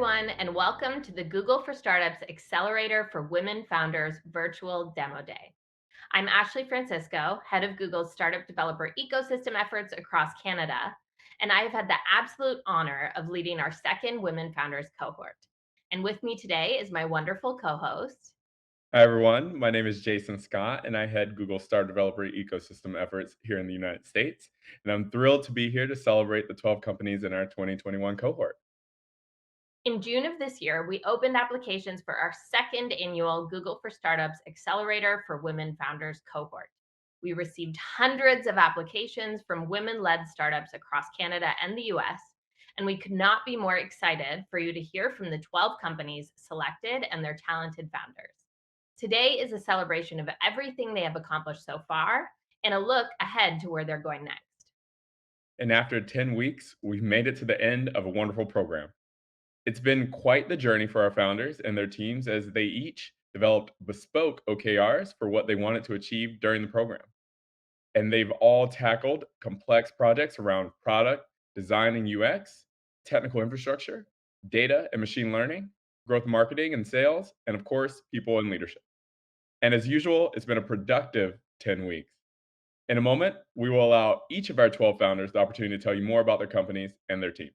everyone, and welcome to the Google for Startups Accelerator for Women Founders Virtual Demo Day. I'm Ashley Francisco, head of Google's startup developer ecosystem efforts across Canada, and I have had the absolute honor of leading our second Women Founders cohort. And with me today is my wonderful co-host. Hi, everyone. My name is Jason Scott, and I head Google Star Developer Ecosystem efforts here in the United States. And I'm thrilled to be here to celebrate the 12 companies in our 2021 cohort. In June of this year, we opened applications for our second annual Google for Startups Accelerator for Women Founders cohort. We received hundreds of applications from women-led startups across Canada and the US, and we could not be more excited for you to hear from the 12 companies selected and their talented founders. Today is a celebration of everything they have accomplished so far and a look ahead to where they're going next. And after 10 weeks, we've made it to the end of a wonderful program. It's been quite the journey for our founders and their teams as they each developed bespoke OKRs for what they wanted to achieve during the program. And they've all tackled complex projects around product, design and UX, technical infrastructure, data and machine learning, growth marketing and sales, and of course, people and leadership. And as usual, it's been a productive 10 weeks. In a moment, we will allow each of our 12 founders the opportunity to tell you more about their companies and their team.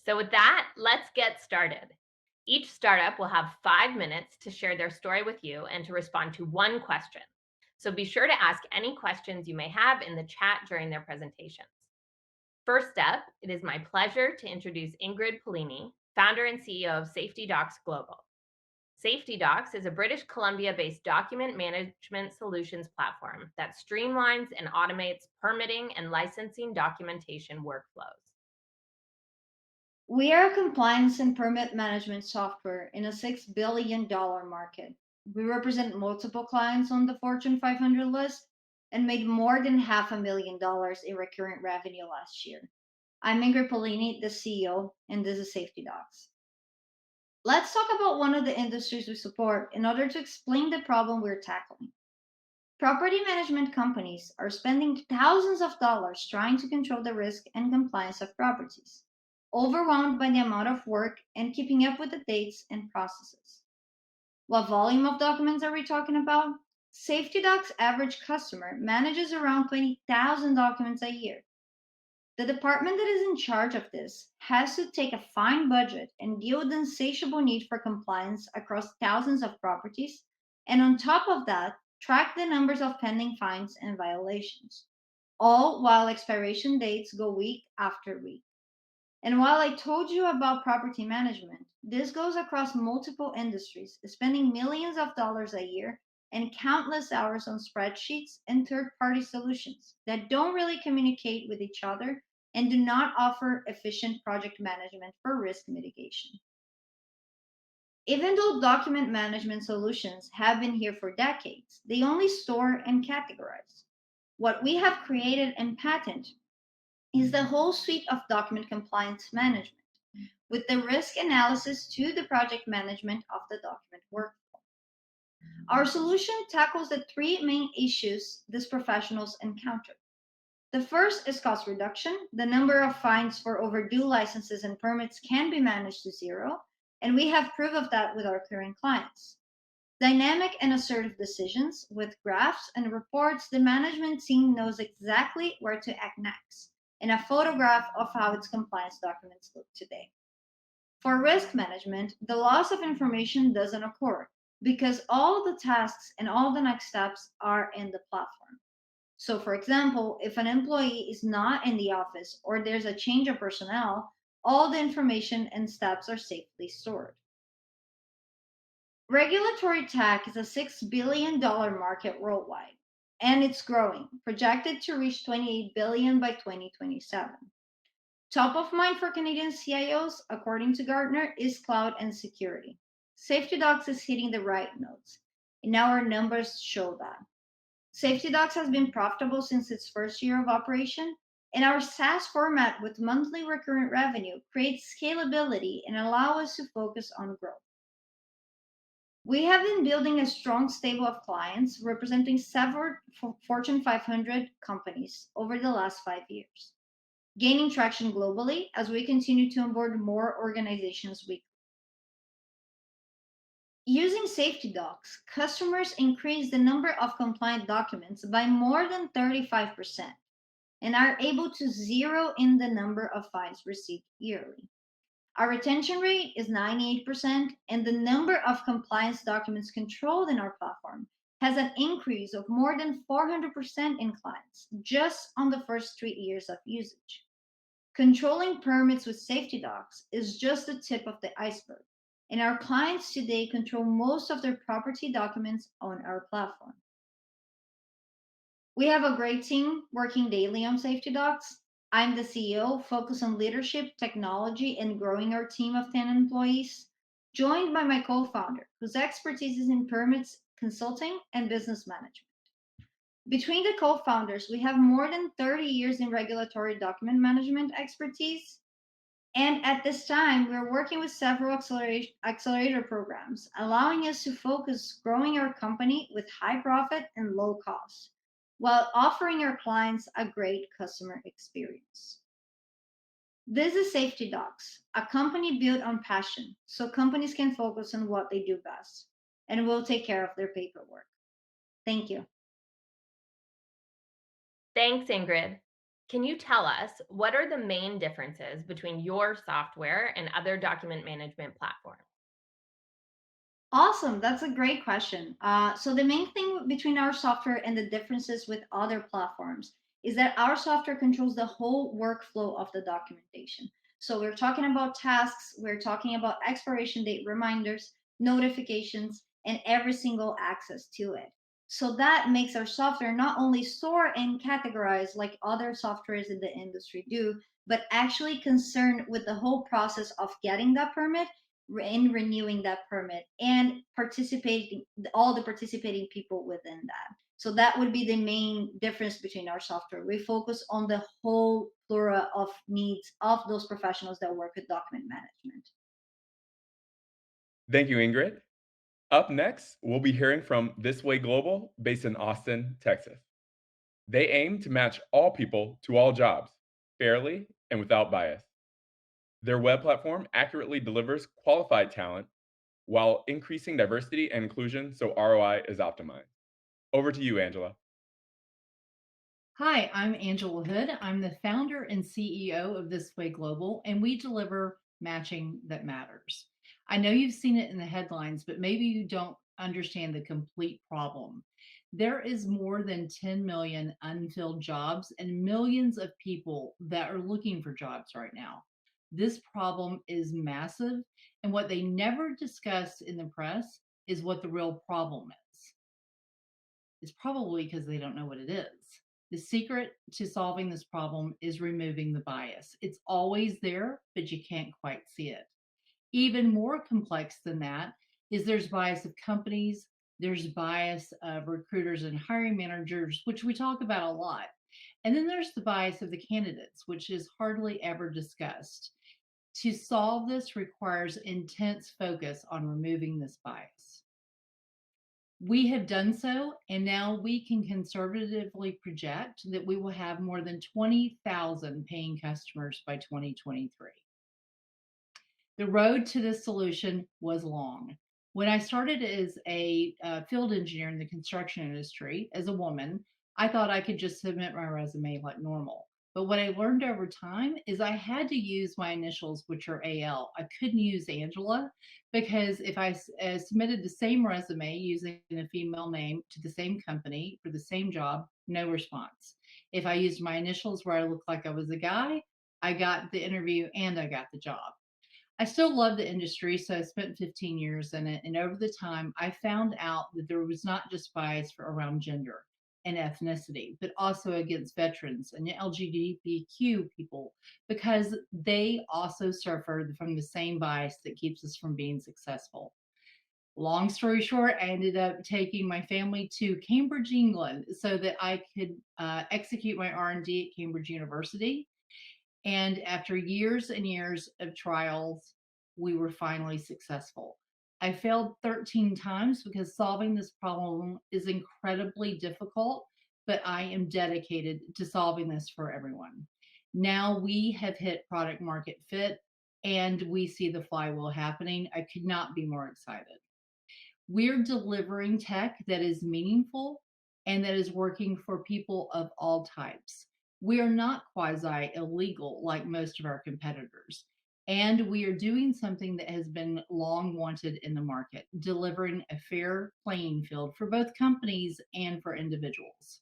So, with that, let's get started. Each startup will have 5 minutes to share their story with you and to respond to one question. So, be sure to ask any questions you may have in the chat during their presentations. First up, it is my pleasure to introduce Ingrid Polini, founder and CEO of SafetyDocs Global. SafetyDocs is a British Columbia based document management solutions platform that streamlines and automates permitting and licensing documentation workflows. We are a compliance and permit management software in a $6 billion market. We represent multiple clients on the Fortune 500 list and made more than $500,000 in recurring revenue last year. I'm Ingrid Polini, the CEO, and this is SafetyDocs. Let's talk about one of the industries we support in order to explain the problem we're tackling. Property management companies are spending thousands of dollars trying to control the risk and compliance of properties, overwhelmed by the amount of work and keeping up with the dates and processes. What volume of documents are we talking about? SafetyDocs' average customer manages around 20,000 documents a year. The department that is in charge of this has to take a fine budget and deal with the insatiable need for compliance across thousands of properties, and on top of that, track the numbers of pending fines and violations, all while expiration dates go week after week. And while I told you about property management, this goes across multiple industries, spending millions of dollars a year and countless hours on spreadsheets and third party solutions that don't really communicate with each other and do not offer efficient project management for risk mitigation. Even though document management solutions have been here for decades, they only store and categorize. What we have created and patented is the whole suite of document compliance management, with the risk analysis to the project management of the document workflow. Our solution tackles the three main issues these professionals encounter. The first is cost reduction. The number of fines for overdue licenses and permits can be managed to zero, and we have proof of that with our current clients. Dynamic and assertive decisions with graphs and reports, the management team knows exactly where to act next, and a photograph of how its compliance documents look today. For risk management, the loss of information doesn't occur because all the tasks and all the next steps are in the platform. So, for example, if an employee is not in the office or there's a change of personnel, all the information and steps are safely stored. Regulatory tech is a $6 billion market worldwide, and it's growing, projected to reach $28 billion by 2027. Top of mind for Canadian CIOs, according to Gartner, is cloud and security. SafetyDocs is hitting the right notes, and now our numbers show that. SafetyDocs has been profitable since its first year of operation, and our SaaS format with monthly recurrent revenue creates scalability and allows us to focus on growth. We have been building a strong stable of clients representing several Fortune 500 companies over the last 5 years. gaining traction globally as we continue to onboard more organizations weekly. Using SafetyDocs, customers increase the number of compliant documents by more than 35% and are able to zero in the number of fines received yearly. Our retention rate is 98%, and the number of compliance documents controlled in our platform has an increase of more than 400% in clients just on the first 3 years of usage. Controlling permits with SafetyDocs is just the tip of the iceberg, and our clients today control most of their property documents on our platform. We have a great team working daily on SafetyDocs. I'm the CEO, focused on leadership, technology, and growing our team of 10 employees, joined by my co founder, whose expertise is in permits, consulting, and business management. Between the co founders, we have more than 30 years in regulatory document management expertise. And at this time, we're working with several accelerator programs, allowing us to focus growing our company with high profit and low cost, while offering our clients a great customer experience. This is SafetyDocs, a company built on passion, so companies can focus on what they do best, and will take care of their paperwork. Thank you. Thanks, Ingrid. Can you tell us what are the main differences between your software and other document management platforms? Awesome. That's a great question. So the main thing between our software and the differences with other platforms is that our software controls the whole workflow of the documentation. So we're talking about tasks, we're talking about expiration date reminders, notifications, and every single access to it. So that makes our software not only store and categorize like other softwares in the industry do, but actually concerned with the whole process of getting that permit in renewing that permit and participating all the participating people within that. So that would be the main difference between our software. We focus on the whole plura of needs of those professionals that work with document management. Thank you, Ingrid. Up next, we'll be hearing from This Way Global, based in Austin, Texas. They aim to match all people to all jobs, fairly and without bias. Their web platform accurately delivers qualified talent while increasing diversity and inclusion so ROI is optimized. Over to you, Angela. Hi, I'm Angela Hood. I'm the founder and CEO of This Way Global, and we deliver matching that matters. I know you've seen it in the headlines, but maybe you don't understand the complete problem. There is more than 10 million unfilled jobs and millions of people that are looking for jobs right now. This problem is massive, and what they never discuss in the press is what the real problem is. It's probably because they don't know what it is. The secret to solving this problem is removing the bias. It's always there, but you can't quite see it. Even more complex than that is there's bias of companies, there's bias of recruiters and hiring managers, which we talk about a lot. And then there's the bias of the candidates, which is hardly ever discussed. To solve this requires intense focus on removing this bias. We have done so, and now we can conservatively project that we will have more than 20,000 paying customers by 2023. The road to this solution was long. When I started as a field engineer in the construction industry as a woman, I thought I could just submit my resume like normal. But what I learned over time is I had to use my initials, which are AL. I couldn't use Angela because if I submitted the same resume using a female name to the same company for the same job, no response. If I used my initials where I looked like I was a guy, I got the interview and I got the job. I still love the industry, so I spent 15 years in it. And over the time, I found out that there was not just bias around gender and ethnicity, but also against veterans and LGBTQ people, because they also suffer from the same bias that keeps us from being successful. Long story short, I ended up taking my family to Cambridge, England, so that I could execute my R&D at Cambridge University. And after years and years of trials, we were finally successful. I failed 13 times because solving this problem is incredibly difficult, but I am dedicated to solving this for everyone. Now we have hit product market fit and we see the flywheel happening. I could not be more excited. We're delivering tech that is meaningful and that is working for people of all types. We are not quasi illegal like most of our competitors. And we are doing something that has been long wanted in the market, delivering a fair playing field for both companies and for individuals.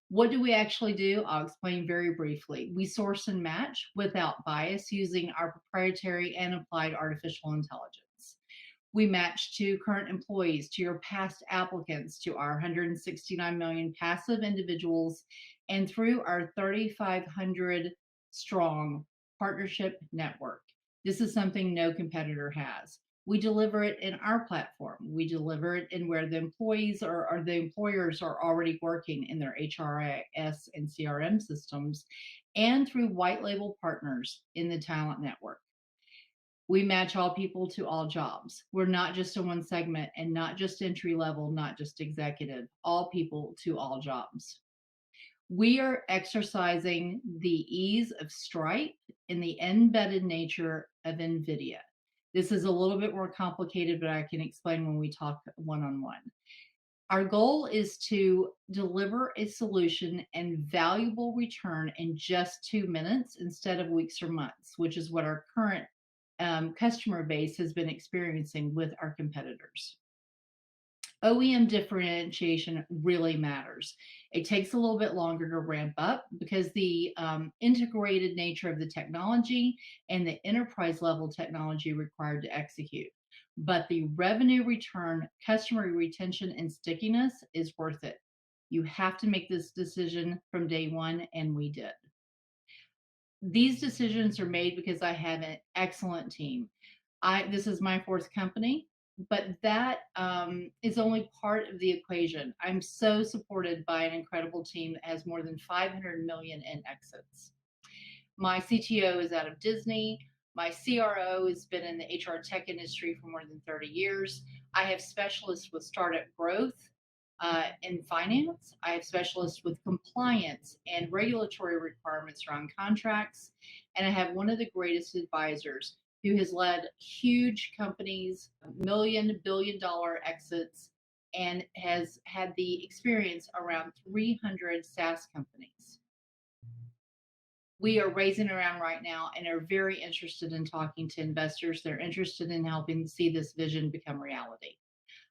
What do we actually do? I'll explain very briefly. We source and match without bias using our proprietary and applied artificial intelligence. We match to current employees, to your past applicants, to our 169 million passive individuals, and through our 3,500 strong partnership network. This is something no competitor has. We deliver it in our platform. We deliver it in where the employees or the employers are already working in their HRIS and CRM systems, and through white label partners in the talent network. We match all people to all jobs. We're not just in one segment and not just entry level, not just executive, all people to all jobs. We are exercising the ease of Stripe in the embedded nature of NVIDIA. This is a little bit more complicated, but I can explain when we talk one-on-one. Our goal is to deliver a solution and valuable return in just 2 minutes instead of weeks or months, which is what our current customer base has been experiencing with our competitors. OEM differentiation really matters. It takes a little bit longer to ramp up because the integrated nature of the technology and the enterprise level technology required to execute. But the revenue return, customer retention, and stickiness is worth it. You have to make this decision from day one, and we did. These decisions are made because I have an excellent team. This is my fourth company, but that is only part of the equation. I'm so supported by an incredible team that has more than 500 million in exits. My CTO is out of Disney. My CRO has been in the HR tech industry for more than 30 years. I have specialists with startup growth in finance. I have specialists with compliance and regulatory requirements around contracts. And I have one of the greatest advisors who has led huge companies, billion-dollar exits, and has had the experience around 300 SaaS companies. We are raising around right now and are very interested in talking to investors. They're interested in helping see this vision become reality.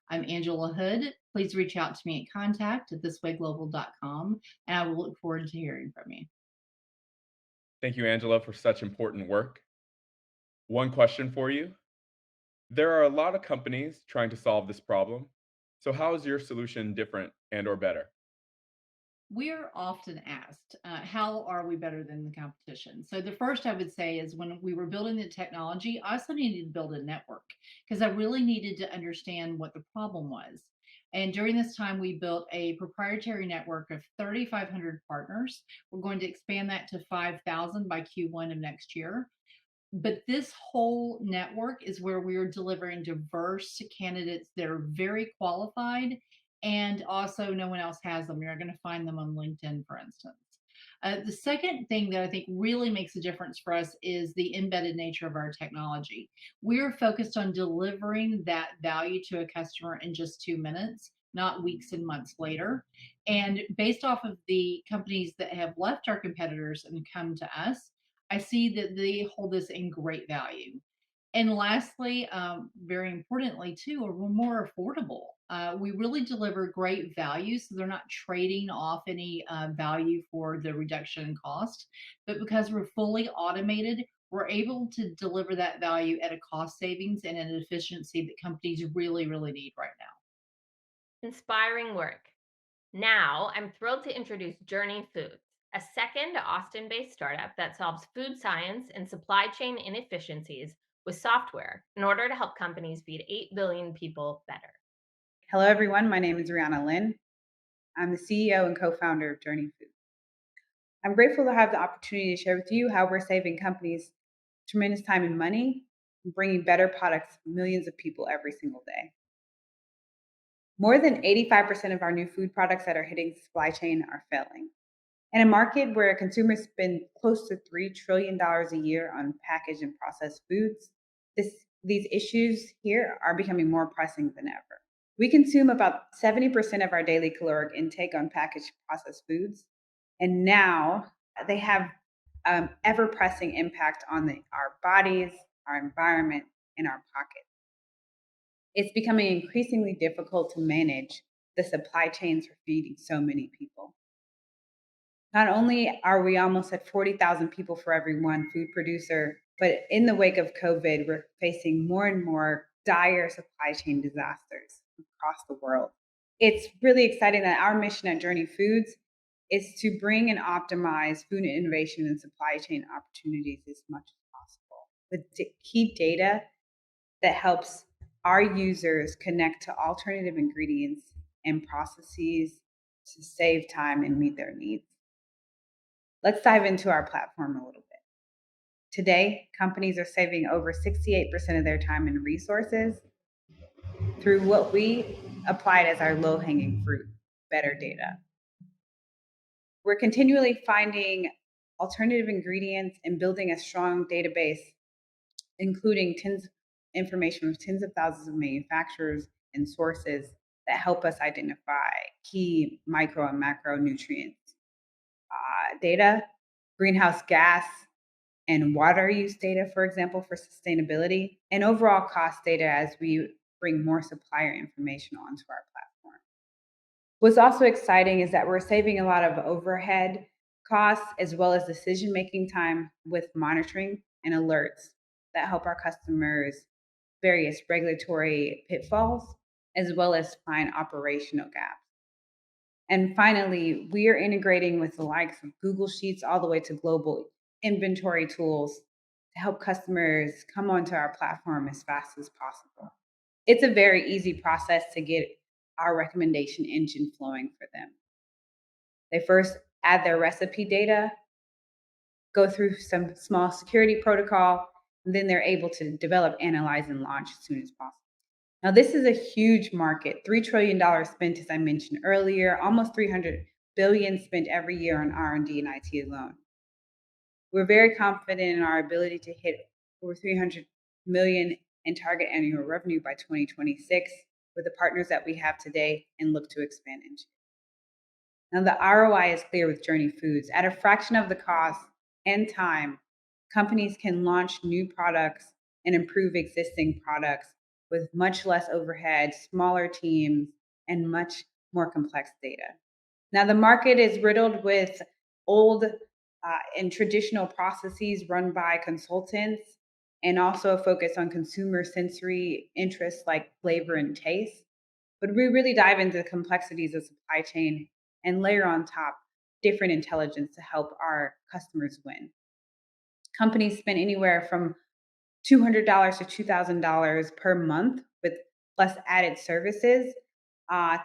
I'm Angela Hood. Please reach out to me at contact@thiswayglobal.com, and I will look forward to hearing from you. Thank you, Angela, for such important work. One question for you. There are a lot of companies trying to solve this problem. So how is your solution different and or better? We're often asked, how are we better than the competition? So the first I would say is when we were building the technology, I also needed to build a network because I really needed to understand what the problem was. And during this time, we built a proprietary network of 3,500 partners. We're going to expand that to 5,000 by Q1 of next year. But this whole network is where we are delivering diverse candidates that are very qualified, and also no one else has them. You're going to find them on LinkedIn, for instance. The second thing that I think really makes a difference for us is the embedded nature of our technology. We're focused on delivering that value to a customer in just 2 minutes, not weeks and months later. And based off of the companies that have left our competitors and come to us, I see that they hold this in great value. And lastly, very importantly too, we're more affordable. We really deliver great value, so they're not trading off any value for the reduction in cost. But because we're fully automated, we're able to deliver that value at a cost savings and an efficiency that companies really, really need right now. Inspiring work. Now, I'm thrilled to introduce Journey Foods, a second Austin-based startup that solves food science and supply chain inefficiencies with software in order to help companies feed 8 billion people better. Hello, everyone. My name is Rihanna Lynn. I'm the CEO and co-founder of Journey Foods. I'm grateful to have the opportunity to share with you how we're saving companies tremendous time and money and bringing better products to millions of people every single day. More than 85% of our new food products that are hitting the supply chain are failing. In a market where consumers spend close to $3 trillion a year on packaged and processed foods, these issues here are becoming more pressing than ever. We consume about 70% of our daily caloric intake on packaged processed foods, and now they have ever pressing impact on our bodies, our environment, and our pockets. It's becoming increasingly difficult to manage the supply chains for feeding so many people. Not only are we almost at 40,000 people for every one food producer, but in the wake of COVID, we're facing more and more dire supply chain disasters across the world. It's really exciting that our mission at Journey Foods is to bring and optimize food innovation and supply chain opportunities as much as possible with key data that helps our users connect to alternative ingredients and processes to save time and meet their needs. Let's dive into our platform a little bit. Today, companies are saving over 68% of their time and resources through what we applied as our low-hanging fruit, better data. We're continually finding alternative ingredients and building a strong database, including information from tens of thousands of manufacturers and sources that help us identify key micro and macronutrients data, greenhouse gas and water use data, for example, for sustainability, and overall cost data as we bring more supplier information onto our platform. What's also exciting is that we're saving a lot of overhead costs as well as decision-making time with monitoring and alerts that help our customers various regulatory pitfalls as well as find operational gaps. And finally, we are integrating with the likes of Google Sheets all the way to global inventory tools to help customers come onto our platform as fast as possible. It's a very easy process to get our recommendation engine flowing for them. They first add their recipe data, go through some small security protocol, and then they're able to develop, analyze, and launch as soon as possible. Now, this is a huge market, $3 trillion spent, as I mentioned earlier, almost $300 billion spent every year on R&D and IT alone. We're very confident in our ability to hit over $300 million in target annual revenue by 2026 with the partners that we have today and look to expand into. Now, the ROI is clear with Journey Foods. At a fraction of the cost and time, companies can launch new products and improve existing products with much less overhead, smaller teams, and much more complex data. Now, the market is riddled with old and traditional processes run by consultants and also a focus on consumer sensory interests like flavor and taste. But we really dive into the complexities of supply chain and layer on top different intelligence to help our customers win. Companies spend anywhere from $200 to $2,000 per month with plus added services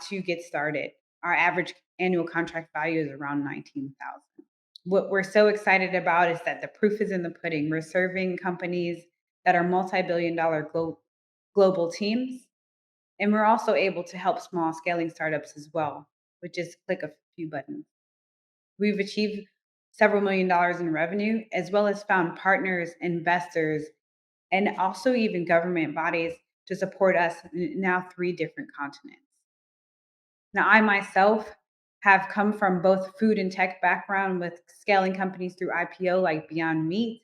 to get started. Our average annual contract value is around $19,000. What we're so excited about is that the proof is in the pudding. We're serving companies that are multi-billion-dollar global teams, and we're also able to help small scaling startups as well, with just click a few buttons. We've achieved several $1 million in revenue, as well as found partners, investors, and also even government bodies to support us in now 3 different continents. Now, I myself have come from both food and tech background with scaling companies through IPO like Beyond Meat,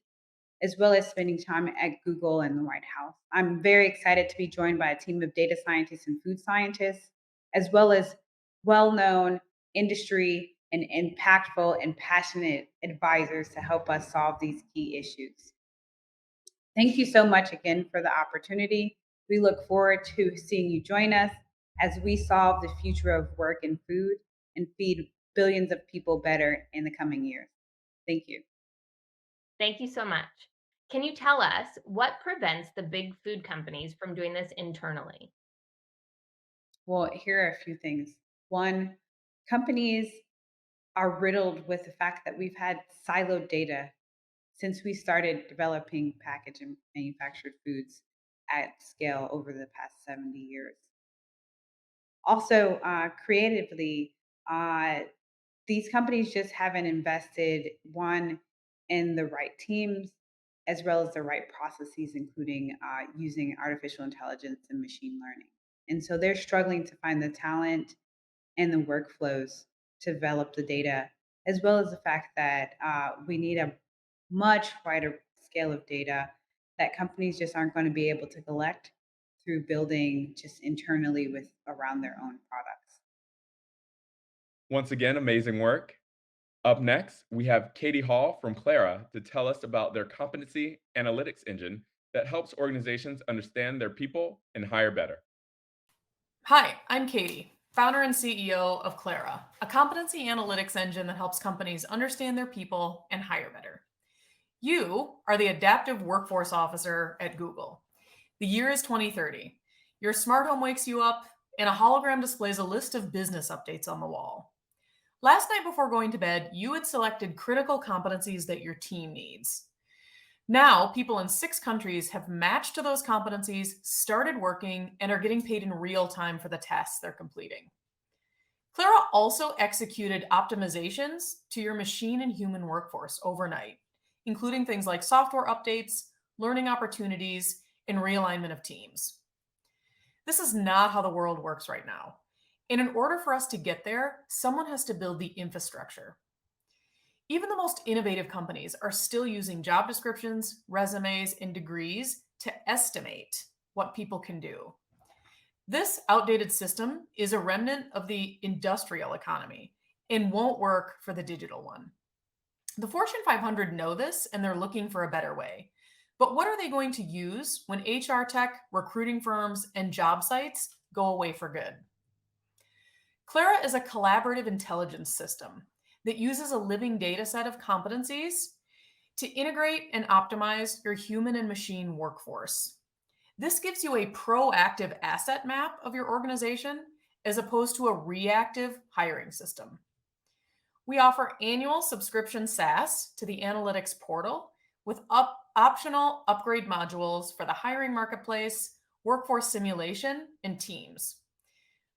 as well as spending time at Google and the White House. I'm very excited to be joined by a team of data scientists and food scientists, as well as well-known industry and impactful and passionate advisors to help us solve these key issues. Thank you so much again for the opportunity. We look forward to seeing you join us as we solve the future of work in food and feed billions of people better in the coming years. Thank you. Thank you so much. Can you tell us what prevents the big food companies from doing this internally? Well, here are a few things. One, companies are riddled with the fact that we've had siloed data since we started developing packaged and manufactured foods at scale over the past 70 years. Also, creatively, these companies just haven't invested, one, in the right teams, as well as the right processes, including using artificial intelligence and machine learning. And so they're struggling to find the talent and the workflows to develop the data, as well as the fact that we need a much wider scale of data that companies just aren't going to be able to collect through building just internally with around their own products. Once again, amazing work. Up next, we have Katie Hall from Clara to tell us about their competency analytics engine that helps organizations understand their people and hire better. Hi, I'm Katie, founder and CEO of Clara, a competency analytics engine that helps companies understand their people and hire better. You are the adaptive workforce officer at Google. The year is 2030. Your smart home wakes you up, and a hologram displays a list of business updates on the wall. Last night before going to bed, you had selected critical competencies that your team needs. Now, people in 6 countries have matched to those competencies, started working, and are getting paid in real time for the tasks they're completing. Clara also executed optimizations to your machine and human workforce overnight, including things like software updates, learning opportunities, and realignment of teams. This is not how the world works right now. And in order for us to get there, someone has to build the infrastructure. Even the most innovative companies are still using job descriptions, resumes, and degrees to estimate what people can do. This outdated system is a remnant of the industrial economy and won't work for the digital one. The Fortune 500 know this, and they're looking for a better way. But what are they going to use when HR tech, recruiting firms, and job sites go away for good? Clara is a collaborative intelligence system that uses a living data set of competencies to integrate and optimize your human and machine workforce. This gives you a proactive asset map of your organization as opposed to a reactive hiring system. We offer annual subscription SaaS to the analytics portal with optional upgrade modules for the hiring marketplace, workforce simulation, and teams.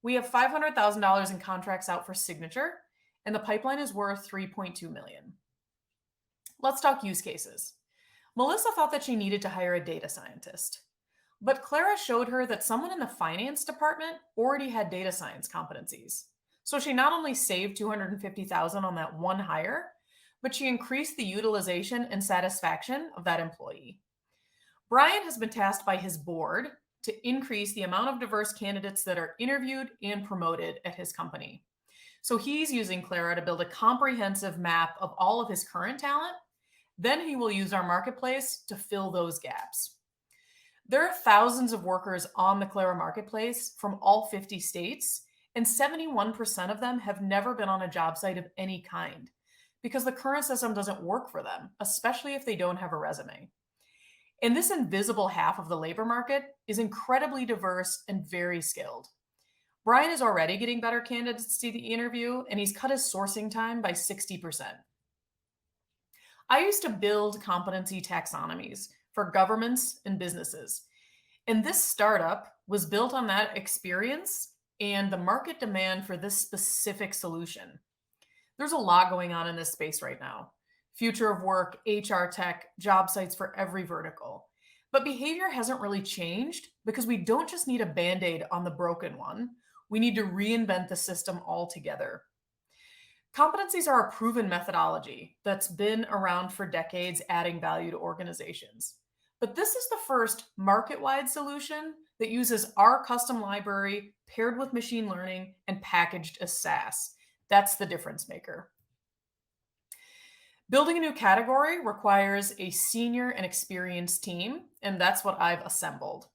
We have $500,000 in contracts out for signature, and the pipeline is worth $3.2 million. Let's talk use cases. Melissa thought that she needed to hire a data scientist, but Clara showed her that someone in the finance department already had data science competencies. So she not only saved $250,000 on that one hire, but she increased the utilization and satisfaction of that employee. Brian has been tasked by his board to increase the amount of diverse candidates that are interviewed and promoted at his company. So he's using Clara to build a comprehensive map of all of his current talent. Then he will use our marketplace to fill those gaps. There are thousands of workers on the Clara marketplace from all 50 states, and 71% of them have never been on a job site of any kind because the current system doesn't work for them, especially if they don't have a resume. And this invisible half of the labor market is incredibly diverse and very skilled. Brian is already getting better candidates to the interview, and he's cut his sourcing time by 60%. I used to build competency taxonomies for governments and businesses, and this startup was built on that experience and the market demand for this specific solution. There's a lot going on in this space right now. Future of work, HR tech, job sites for every vertical. But behavior hasn't really changed because we don't just need a Band-Aid on the broken one. We need to reinvent the system altogether. Competencies are a proven methodology that's been around for decades, adding value to organizations. But this is the first market-wide solution that uses our custom library paired with machine learning and packaged as SaaS. That's the difference maker. Building a new category requires a senior and experienced team, and that's what I've assembled.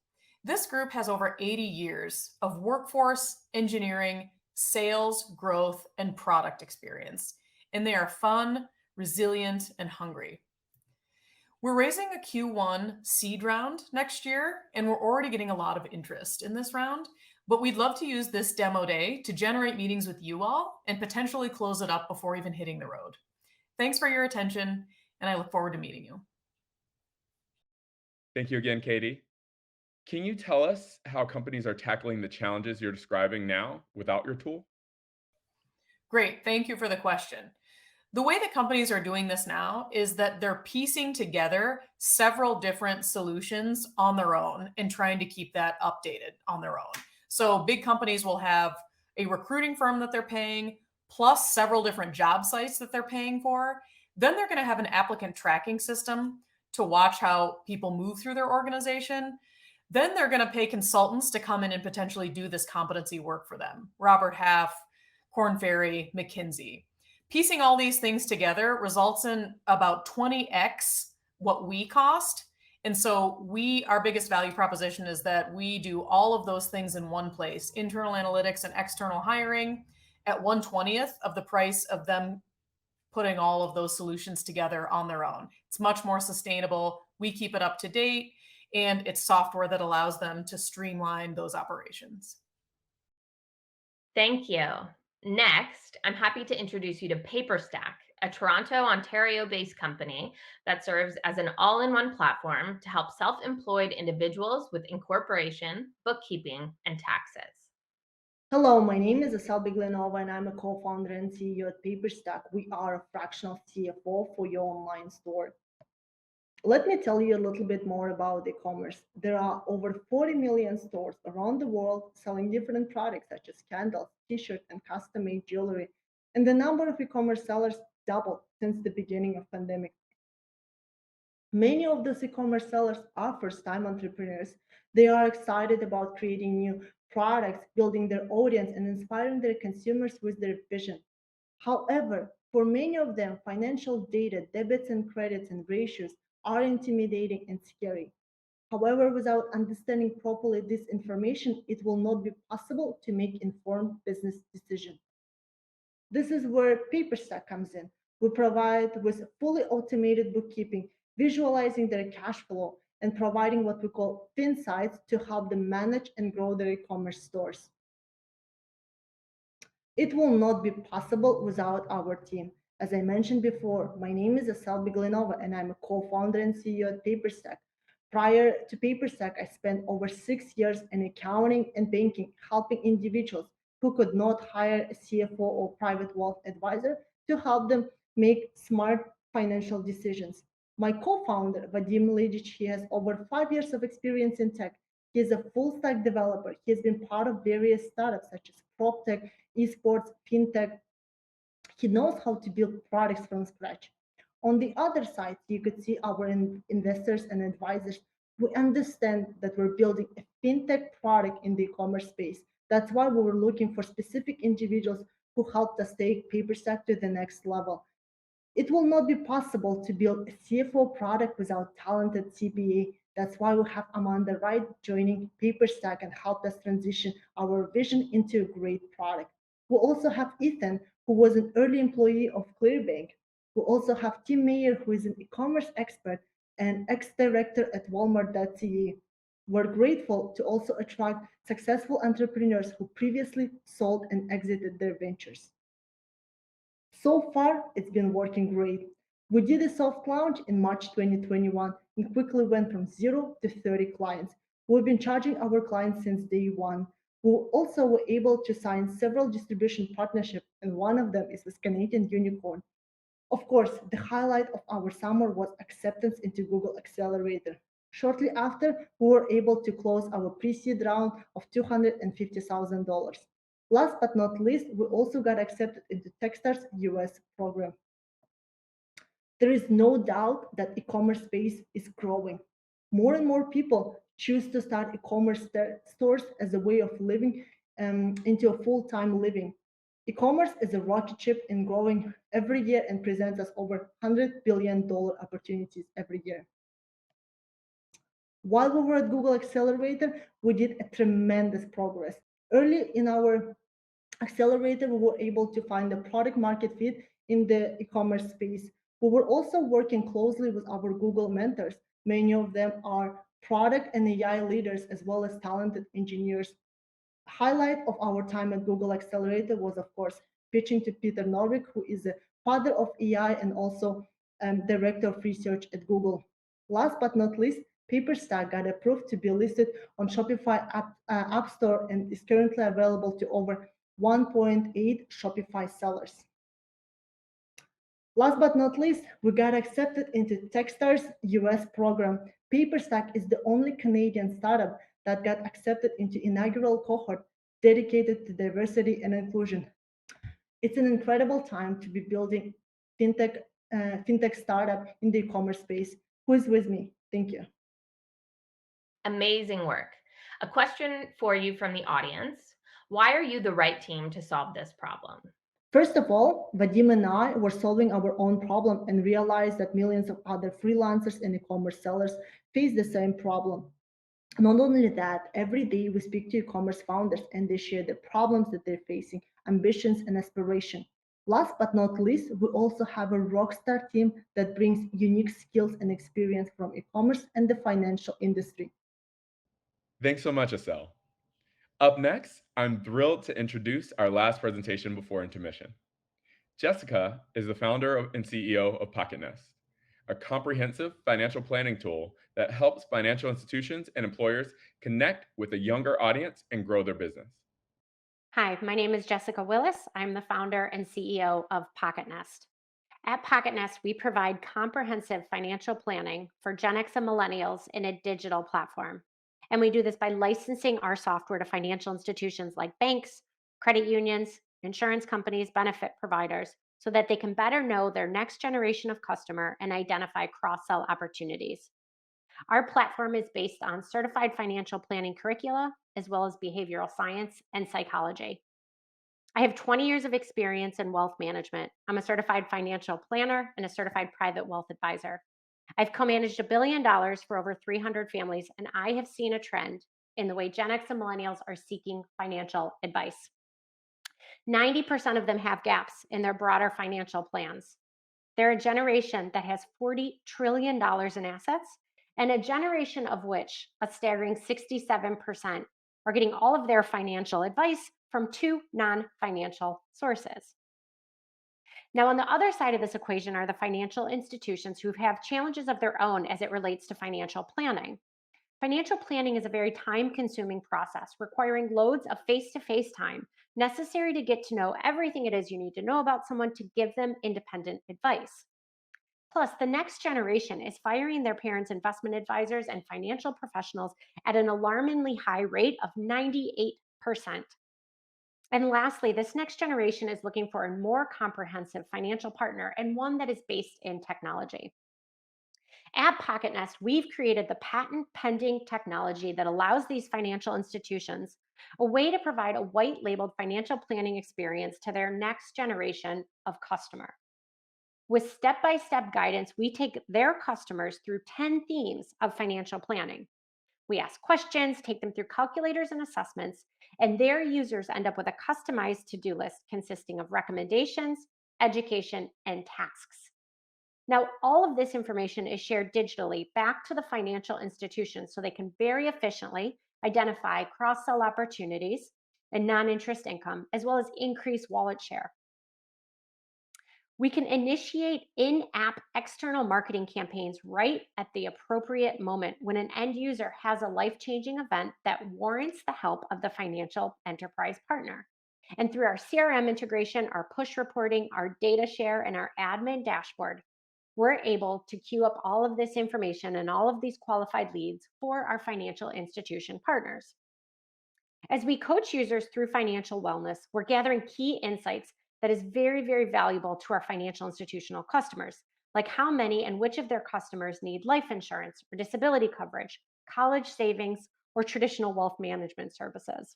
This group has over 80 years of workforce, engineering, sales, growth, and product experience, and they are fun, resilient, and hungry. We're raising a Q1 seed round next year, and we're already getting a lot of interest in this round, but we'd love to use this demo day to generate meetings with you all and potentially close it up before even hitting the road. Thanks for your attention, and I look forward to meeting you. Thank you again, Katie. Can you tell us how companies are tackling the challenges you're describing now without your tool? Great. Thank you for the question. The way that companies are doing this now is that they're piecing together several different solutions on their own and trying to keep that updated on their own. So big companies will have a recruiting firm that they're paying, plus several different job sites that they're paying for. Then they're going to have an applicant tracking system to watch how people move through their organization. Then they're going to pay consultants to come in and potentially do this competency work for them. Robert Half, Korn Ferry, McKinsey. Piecing all these things together results in about 20x what we cost. And so our biggest value proposition is that we do all of those things in one place, internal analytics and external hiring at 1/20th of the price of them putting all of those solutions together on their own. It's much more sustainable. We keep it up to date, and it's software that allows them to streamline those operations. Thank you. Next, I'm happy to introduce you to Paperstack, a Toronto, Ontario-based company that serves as an all-in-one platform to help self-employed individuals with incorporation, bookkeeping, and taxes. Hello, my name is Asal Biglenova and I'm a co-founder and CEO at Paperstack. We are a fractional CFO for your online store. Let me tell you a little bit more about e-commerce. There are over 40 million stores around the world selling different products such as candles, t-shirts, and custom-made jewelry. And the number of e-commerce sellers doubled since the beginning of pandemic. Many of those e-commerce sellers are first-time entrepreneurs. They are excited about creating new products, building their audience, and inspiring their consumers with their vision. However, for many of them, financial data, debits and credits, and ratios are intimidating and scary. However, without understanding properly this information, it will not be possible to make informed business decisions. This is where Paperstack comes in. We provide with fully automated bookkeeping, visualizing their cash flow, and providing what we call insights to help them manage and grow their e-commerce stores. It will not be possible without our team. As I mentioned before, my name is Asal Biglenova and I'm a co-founder and CEO at Paperstack. Prior to Paperstack, I spent over 6 years in accounting and banking, helping individuals who could not hire a CFO or private wealth advisor to help them make smart financial decisions. My co-founder, Vadim Lidic, he has over 5 years of experience in tech. He is a full stack developer. He has been part of various startups such as PropTech, esports, fintech. He knows how to build products from scratch. On the other side, you could see our investors and advisors. We understand that we're building a fintech product in the e-commerce space. That's why we were looking for specific individuals who helped us take Paperstack to the next level. It will not be possible to build a CFO product without talented CPA. That's why we have Amanda Wright joining Paperstack and helped us transition our vision into a great product. We also have Ethan, who was an early employee of Clearbank. We also have Tim Mayer, who is an e-commerce expert and ex-director at Walmart.ca. We're grateful to also attract successful entrepreneurs who previously sold and exited their ventures. So far, it's been working great. We did a soft launch in March 2021 and quickly went from 0 to 30 clients. We've been charging our clients since day one. We also were able to sign several distribution partnerships, and one of them is with Canadian Unicorn. Of course, the highlight of our summer was acceptance into Google Accelerator. Shortly after, we were able to close our pre-seed round of $250,000. Last but not least, we also got accepted into Techstars US program. There is no doubt that e-commerce space is growing. More and more people choose to start e-commerce stores as a way of living into a full-time living. E-commerce is a rocket ship and growing every year and presents us over $100 billion opportunities every year. While we were at Google Accelerator, we did a tremendous progress. Early in our accelerator, we were able to find the product market fit in the e-commerce space. We were also working closely with our Google mentors. Many of them are product and AI leaders as well as talented engineers. Highlight of our time at Google Accelerator was, of course, pitching to Peter Norvig, who is the father of AI and also director of research at Google. Last but not least, Paperstack got approved to be listed on Shopify App Store and is currently available to over 1.8 Shopify sellers. Last but not least, we got accepted into Techstars US program. Paperstack is the only Canadian startup that got accepted into inaugural cohort dedicated to diversity and inclusion. It's an incredible time to be building fintech startup in the e-commerce space. Who is with me? Thank you. Amazing work. A question for you from the audience. Why are you the right team to solve this problem? First of all, Vadim and I were solving our own problem and realized that millions of other freelancers and e-commerce sellers face the same problem. Not only that, every day we speak to e-commerce founders and they share the problems that they're facing, ambitions and aspiration. Last but not least, we also have a rockstar team that brings unique skills and experience from e-commerce and the financial industry. Thanks so much, Estelle. Up next, I'm thrilled to introduce our last presentation before intermission. Jessica is the founder and CEO of Pocketnest, a comprehensive financial planning tool that helps financial institutions and employers connect with a younger audience and grow their business. Hi, my name is Jessica Willis. I'm the founder and CEO of Pocketnest. At Pocketnest, we provide comprehensive financial planning for Gen X and millennials in a digital platform. And we do this by licensing our software to financial institutions like banks, credit unions, insurance companies, benefit providers, so that they can better know their next generation of customer and identify cross-sell opportunities. Our platform is based on certified financial planning curricula, as well as behavioral science and psychology. I have 20 years of experience in wealth management. I'm a certified financial planner and a certified private wealth advisor. I've co-managed $1 billion for over 300 families, and I have seen a trend in the way Gen X and millennials are seeking financial advice. 90% of them have gaps in their broader financial plans. They're a generation that has $40 trillion in assets, and a generation of which a staggering 67% are getting all of their financial advice from two non-financial sources. Now, on the other side of this equation are the financial institutions who have challenges of their own as it relates to financial planning. Financial planning is a very time-consuming process, requiring loads of face-to-face time necessary to get to know everything it is you need to know about someone to give them independent advice. Plus, the next generation is firing their parents' investment advisors and financial professionals at an alarmingly high rate of 98%. And lastly, this next generation is looking for a more comprehensive financial partner and one that is based in technology. At Pocketnest, we've created the patent-pending technology that allows these financial institutions a way to provide a white-labeled financial planning experience to their next generation of customer. With step-by-step guidance, we take their customers through 10 themes of financial planning. We ask questions, take them through calculators and assessments, and their users end up with a customized to-do list consisting of recommendations, education, and tasks. Now, all of this information is shared digitally back to the financial institution so they can very efficiently identify cross-sell opportunities and non-interest income, as well as increase wallet share. We can initiate in-app external marketing campaigns right at the appropriate moment when an end user has a life-changing event that warrants the help of the financial enterprise partner. And through our CRM integration, our push reporting, our data share, and our admin dashboard, we're able to queue up all of this information and all of these qualified leads for our financial institution partners. As we coach users through financial wellness, we're gathering key insights that is very, very valuable to our financial institutional customers, like how many and which of their customers need life insurance or disability coverage, college savings, or traditional wealth management services.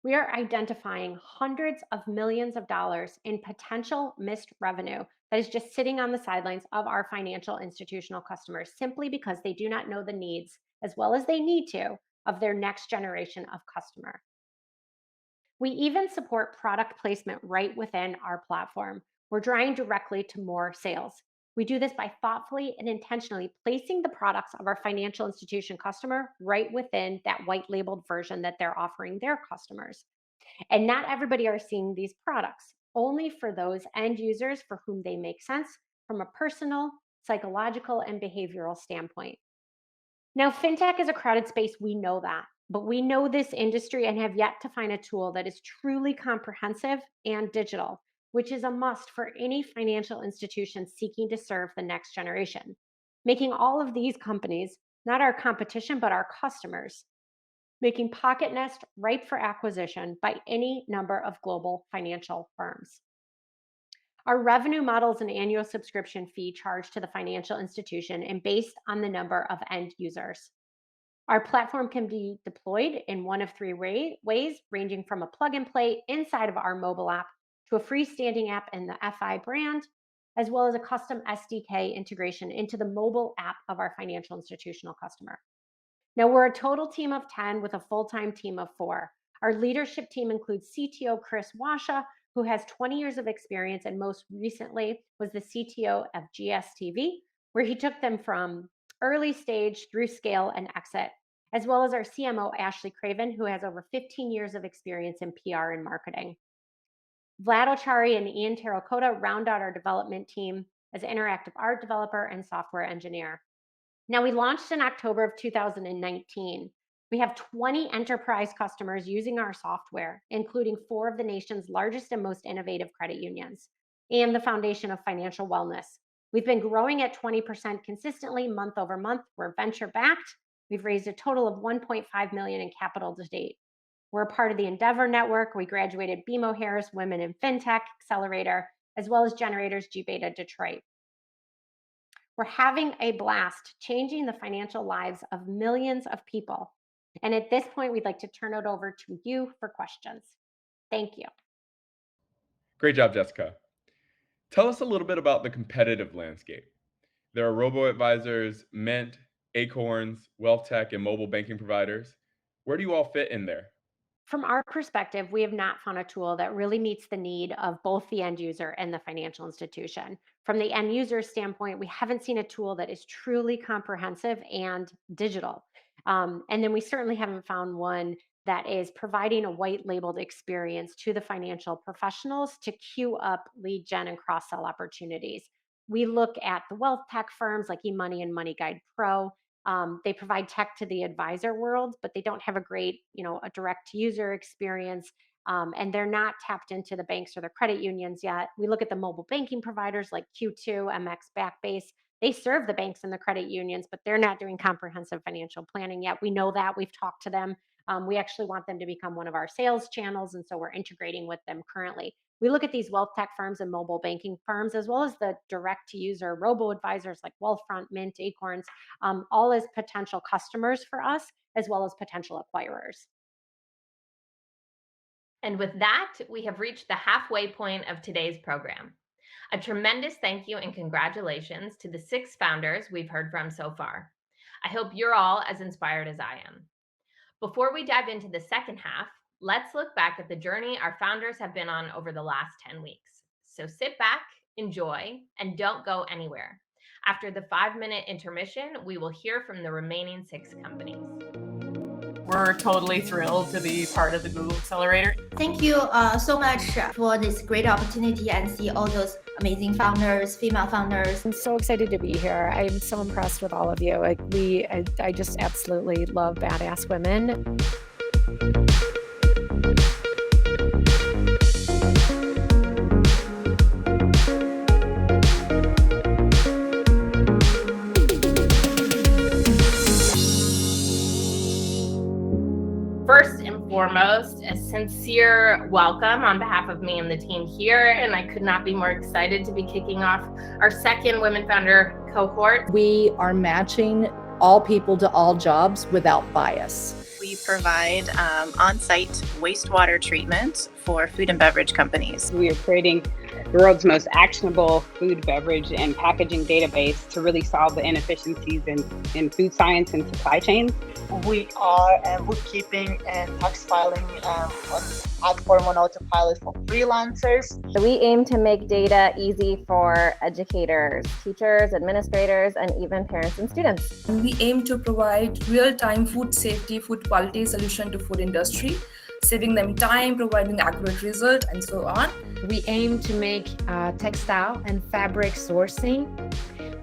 We are identifying hundreds of millions of dollars in potential missed revenue that is just sitting on the sidelines of our financial institutional customers simply because they do not know the needs as well as they need to of their next generation of customer. We even support product placement right within our platform. We're drawing directly to more sales. We do this by thoughtfully and intentionally placing the products of our financial institution customer right within that white labeled version that they're offering their customers. And not everybody are seeing these products, only for those end users for whom they make sense from a personal, psychological, and behavioral standpoint. Now, fintech is a crowded space, we know that. But we know this industry and have yet to find a tool that is truly comprehensive and digital, which is a must for any financial institution seeking to serve the next generation, making all of these companies not our competition, but our customers, making Pocketnest ripe for acquisition by any number of global financial firms. Our revenue model is an annual subscription fee charged to the financial institution and based on the number of end users. Our platform can be deployed in one of three ways, ranging from a plug and play inside of our mobile app to a freestanding app in the FI brand, as well as a custom SDK integration into the mobile app of our financial institutional customer. Now, we're a total team of 10 with a full-time team of 4. Our leadership team includes CTO Chris Washa, who has 20 years of experience and most recently was the CTO of GSTV, where he took them from early stage through scale and exit, as well as our CMO, Ashley Craven, who has over 15 years of experience in PR and marketing. Vlad Ochari and Ian Terracotta round out our development team as interactive art developer and software engineer. Now, we launched in October of 2019. We have 20 enterprise customers using our software, including 4 of the nation's largest and most innovative credit unions, and the foundation of financial wellness. We've been growing at 20% consistently month over month. We're venture backed. We've raised a total of $1.5 million in capital to date. We're a part of the Endeavor Network. We graduated BMO Harris Women in FinTech Accelerator, as well as Generators G Beta Detroit. We're having a blast changing the financial lives of millions of people. And at this point, we'd like to turn it over to you for questions. Thank you. Great job, Jessica. Tell us a little bit about the competitive landscape. There are robo-advisors, Mint, Acorns, wealth tech, and mobile banking providers. Where do you all fit in there? From our perspective, we have not found a tool that really meets the need of both the end user and the financial institution. From the end user standpoint, we haven't seen a tool that is truly comprehensive and digital. And then we certainly haven't found one that is providing a white labeled experience to the financial professionals to queue up lead gen and cross-sell opportunities. We look at the wealth tech firms like eMoney and Money Guide Pro. They provide tech to the advisor world, but they don't have a great, a direct user experience. And they're not tapped into the banks or the credit unions yet. We look at the mobile banking providers like Q2, MX Backbase. They serve the banks and the credit unions, but they're not doing comprehensive financial planning yet. We know that. We've talked to them. We actually want them to become one of our sales channels, and so we're integrating with them currently. We look at these wealth tech firms and mobile banking firms, as well as the direct-to-user robo-advisors like Wealthfront, Mint, Acorns, all as potential customers for us, as well as potential acquirers. And with that, we have reached the halfway point of today's program. A tremendous thank you and congratulations to the 6 founders we've heard from so far. I hope you're all as inspired as I am. Before we dive into the second half, let's look back at the journey our founders have been on over the last 10 weeks. So sit back, enjoy, and don't go anywhere. After the 5-minute intermission, we will hear from the remaining 6 companies. We're totally thrilled to be part of the Google Accelerator. Thank you so much for this great opportunity and see all those amazing founders, female founders. I'm so excited to be here. I'm so impressed with all of you. I just absolutely love badass women. First and foremost, a sincere welcome on behalf of me and the team here, and I could not be more excited to be kicking off our second Women Founder cohort. We are matching all people to all jobs without bias. We provide on-site wastewater treatment for food and beverage companies. We are creating the world's most actionable food, beverage, and packaging database to really solve the inefficiencies in food science and supply chains. We are bookkeeping and tax filing platform on autopilot for freelancers. We aim to make data easy for educators, teachers, administrators, and even parents and students. We aim to provide real-time food safety, food quality solution to food industry, saving them time, providing accurate result, and so on. We aim to make textile and fabric sourcing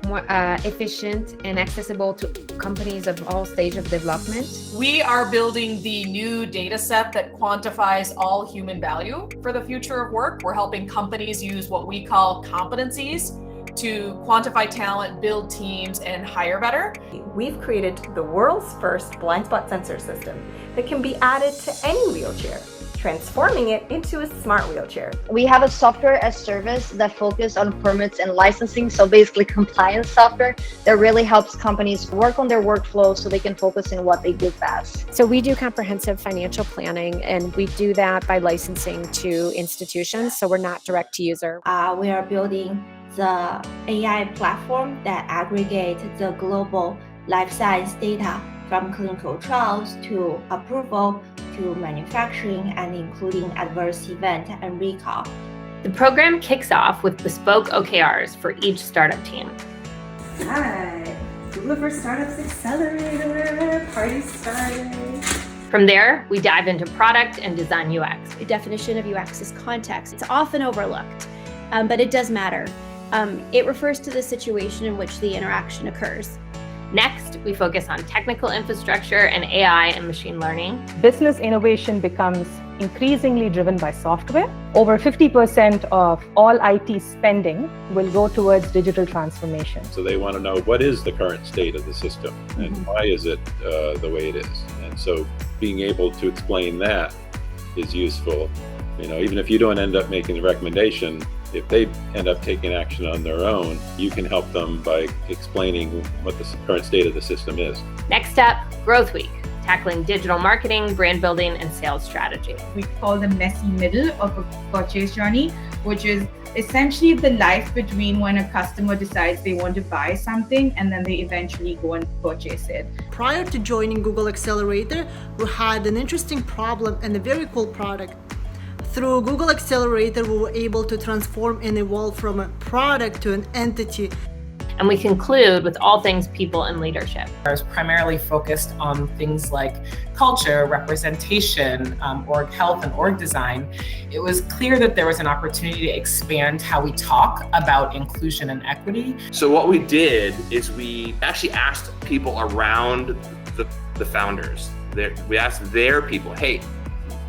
more efficient and accessible to companies of all stages of development. We are building the new data set that quantifies all human value for the future of work. We're helping companies use what we call competencies to quantify talent, build teams, and hire better. We've created the world's first blind spot sensor system that can be added to any wheelchair, transforming it into a smart wheelchair. We have a software as service that focuses on permits and licensing, so basically compliance software that really helps companies work on their workflow so they can focus on what they do best. So we do comprehensive financial planning, and we do that by licensing to institutions, so we're not direct to user. We are building the AI platform that aggregates the global life science data from clinical trials to approval to manufacturing and including adverse event and recall. The program kicks off with bespoke OKRs for each startup team. Hi, Google for Startups Accelerator, party started. From there, we dive into product and design UX. The definition of UX is context. It's often overlooked, but it does matter. It refers to the situation in which the interaction occurs. Next, we focus on technical infrastructure and AI and machine learning. Business innovation becomes increasingly driven by software. Over 50% of all IT spending will go towards digital transformation. So they want to know, what is the current state of the system and why is it the way it is? And so being able to explain that is useful. You know, even if you don't end up making the recommendation, if they end up taking action on their own, you can help them by explaining what the current state of the system is. Next up, Growth Week, tackling digital marketing, brand building, and sales strategy. We call the messy middle of a purchase journey, which is essentially the life between when a customer decides they want to buy something and then they eventually go and purchase it. Prior to joining Google Accelerator, we had an interesting problem and a very cool product. Through Google Accelerator, we were able to transform and evolve from a product to an entity. And we conclude with all things people and leadership. I was primarily focused on things like culture, representation, org health, and org design. It was clear that there was an opportunity to expand how we talk about inclusion and equity. So what we did is we actually asked people around the founders. We asked their people, hey,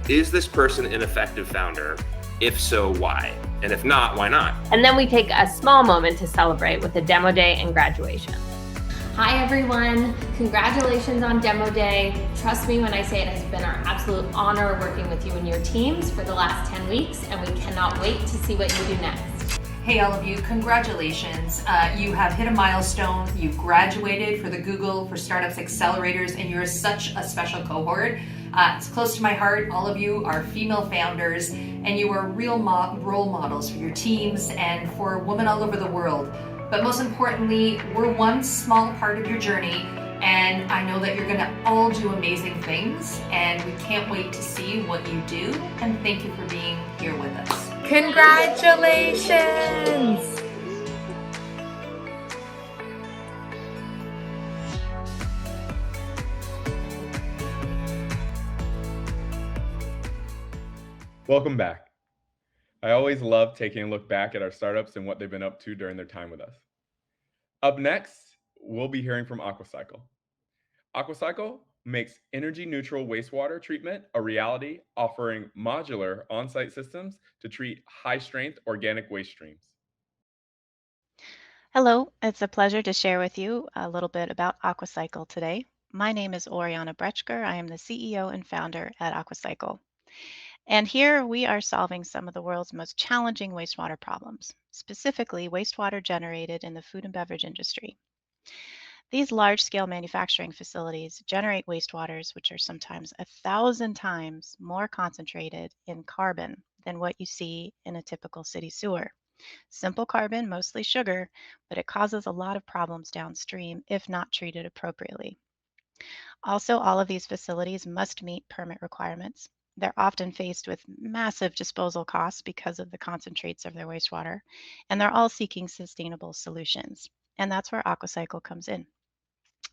is this person an effective founder? If so, why? And if not, why not? And then we take a small moment to celebrate with a demo day and graduation. Hi everyone, congratulations on Demo Day. Trust me when I say it has been our absolute honor working with you and your teams for the last 10 weeks, and we cannot wait to see what you do next. Hey all of you, congratulations. You have hit a milestone. You graduated for the Google for Startups Accelerators, and you're such a special cohort. It's close to my heart. All of you are female founders, and you are real role models for your teams and for women all over the world. But most importantly, we're one small part of your journey, and I know that you're gonna all do amazing things, and we can't wait to see what you do, and thank you for being here with us. Congratulations! Welcome back. I always love taking a look back at our startups and what they've been up to during their time with us. Up next, we'll be hearing from Aquacycle. Aquacycle makes energy-neutral wastewater treatment a reality, offering modular on-site systems to treat high-strength organic waste streams. Hello, it's a pleasure to share with you a little bit about Aquacycle today. My name is Oriana Bretschker. I am the CEO and founder at Aquacycle. And here we are solving some of the world's most challenging wastewater problems, specifically wastewater generated in the food and beverage industry. These large-scale manufacturing facilities generate wastewaters which are sometimes 1,000 times more concentrated in carbon than what you see in a typical city sewer. Simple carbon, mostly sugar, but it causes a lot of problems downstream if not treated appropriately. Also, all of these facilities must meet permit requirements. They're often faced with massive disposal costs because of the concentrates of their wastewater, and they're all seeking sustainable solutions. And that's where Aquacycle comes in.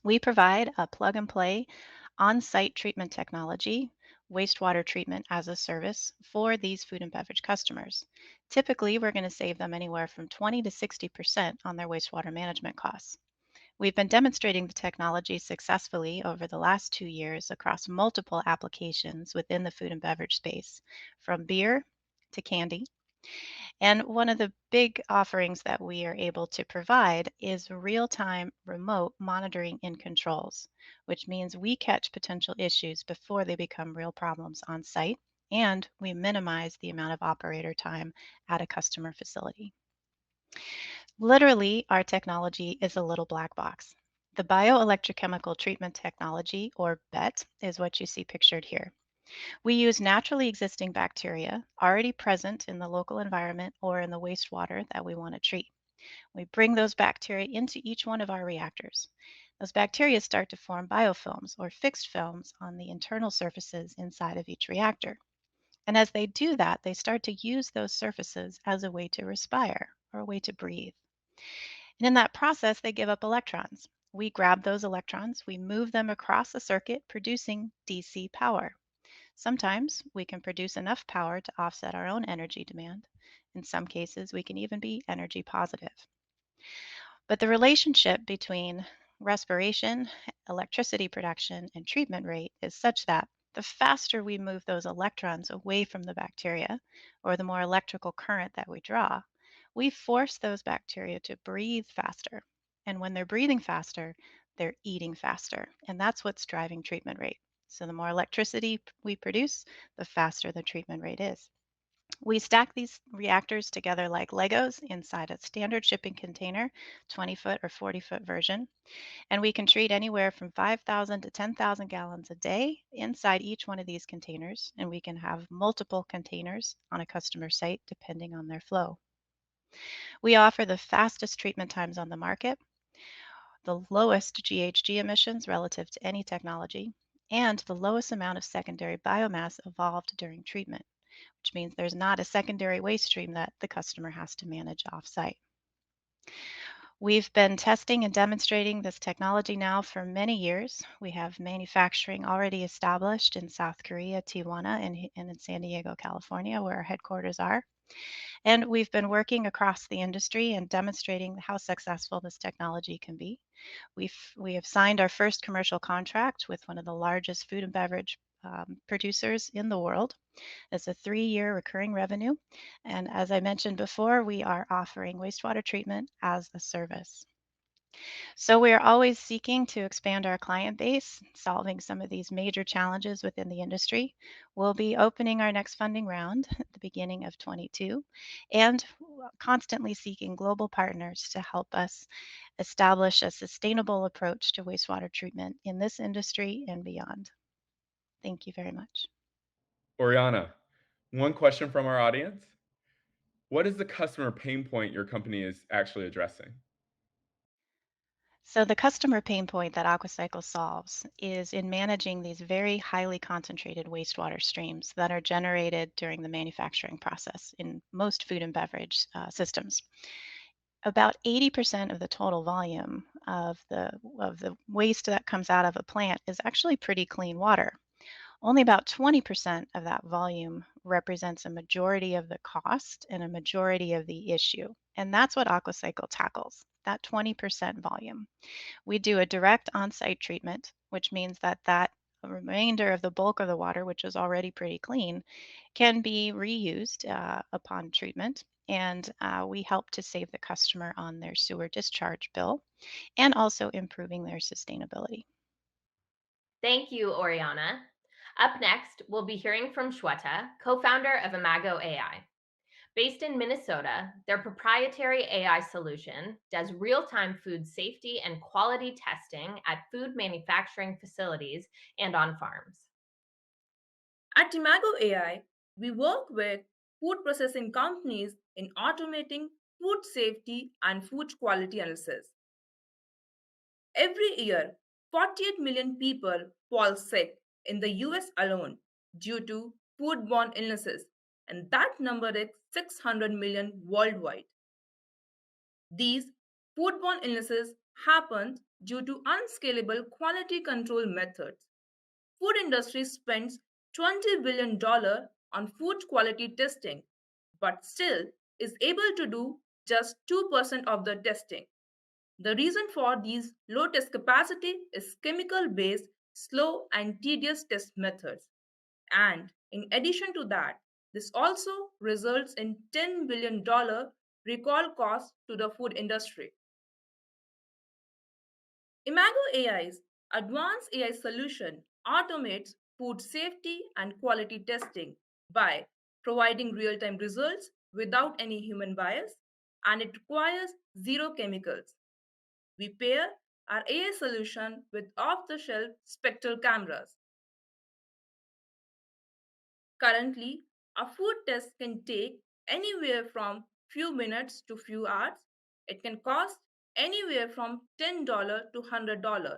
We provide a plug-and-play on-site treatment technology, wastewater treatment as a service for these food and beverage customers. Typically, we're going to save them anywhere from 20 to 60% on their wastewater management costs. We've been demonstrating the technology successfully over the last 2 years across multiple applications within the food and beverage space, from beer to candy. And one of the big offerings that we are able to provide is real-time remote monitoring and controls, which means we catch potential issues before they become real problems on site, and we minimize the amount of operator time at a customer facility. Literally, our technology is a little black box. The bioelectrochemical treatment technology, or BET, is what you see pictured here. We use naturally existing bacteria already present in the local environment or in the wastewater that we want to treat. We bring those bacteria into each one of our reactors. Those bacteria start to form biofilms or fixed films on the internal surfaces inside of each reactor. And as they do that, they start to use those surfaces as a way to respire or a way to breathe. And in that process, they give up electrons. We grab those electrons, we move them across the circuit, producing DC power. Sometimes we can produce enough power to offset our own energy demand. In some cases, we can even be energy positive. But the relationship between respiration, electricity production, and treatment rate is such that the faster we move those electrons away from the bacteria, or the more electrical current that we draw, we force those bacteria to breathe faster. And when they're breathing faster, they're eating faster. And that's what's driving treatment rate. So the more electricity we produce, the faster the treatment rate is. We stack these reactors together like Legos inside a standard shipping container, 20-foot or 40-foot version. And we can treat anywhere from 5,000 to 10,000 gallons a day inside each one of these containers. And we can have multiple containers on a customer site depending on their flow. We offer the fastest treatment times on the market, the lowest GHG emissions relative to any technology, and the lowest amount of secondary biomass evolved during treatment, which means there's not a secondary waste stream that the customer has to manage off-site. We've been testing and demonstrating this technology now for many years. We have manufacturing already established in South Korea, Tijuana, and in San Diego, California, where our headquarters are. And we've been working across the industry and demonstrating how successful this technology can be. We have signed our first commercial contract with one of the largest food and beverage producers in the world. It's a 3-year recurring revenue. And as I mentioned before, we are offering wastewater treatment as a service. So we are always seeking to expand our client base, solving some of these major challenges within the industry. We'll be opening our next funding round at the beginning of 22 and constantly seeking global partners to help us establish a sustainable approach to wastewater treatment in this industry and beyond. Thank you very much. Oriana, one question from our audience. What is the customer pain point your company is actually addressing? So the customer pain point that Aquacycle solves is in managing these very highly concentrated wastewater streams that are generated during the manufacturing process in most food and beverage systems. About 80% of the total volume of the waste that comes out of a plant is actually pretty clean water. Only about 20% of that volume represents a majority of the cost and a majority of the issue. And that's what Aquacycle tackles, that 20% volume. We do a direct on-site treatment, which means that that remainder of the bulk of the water, which is already pretty clean, can be reused upon treatment. And we help to save the customer on their sewer discharge bill and also improving their sustainability. Thank you, Oriana. Up next, we'll be hearing from Shweta, co-founder of ImagoAI. Based in Minnesota, their proprietary AI solution does real-time food safety and quality testing at food manufacturing facilities and on farms. At ImagoAI, we work with food processing companies in automating food safety and food quality analysis. Every year, 48 million people fall sick in the US alone due to foodborne illnesses, and that number is 600 million worldwide. These foodborne illnesses happen due to unscalable quality control methods, food industry spends $20 billion on food quality testing, but still is able to do just 2% of the testing. The reason for these low test capacity is chemical-based, slow and tedious test methods. And in addition to that, this also results in $10 billion recall costs to the food industry. ImagoAI's advanced AI solution automates food safety and quality testing by providing real-time results without any human bias, and it requires zero chemicals. We pair our AI solution with off-the-shelf spectral cameras. Currently, a food test can take anywhere from few minutes to few hours. It can cost anywhere from $10 to $100,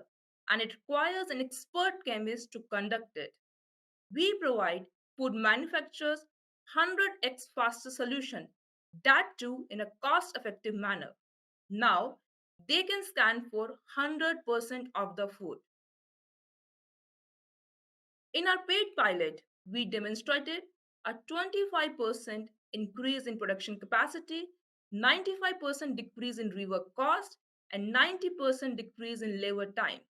and it requires an expert chemist to conduct it. We provide food manufacturers 100x faster solution, that too in a cost-effective manner. Now, they can scan for 100% of the food. In our paid pilot, we demonstrated a 25% increase in production capacity, 95% decrease in rework cost, and 90% decrease in labor time.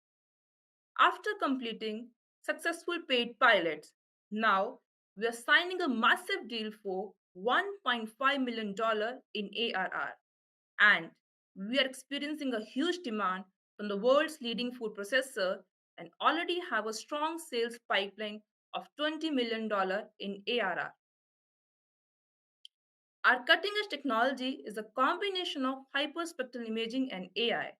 After completing successful paid pilots, now we are signing a massive deal for $1.5 million in ARR. And we are experiencing a huge demand from the world's leading food processor and already have a strong sales pipeline of $20 million in ARR. Our cutting-edge technology is a combination of hyperspectral imaging and AI.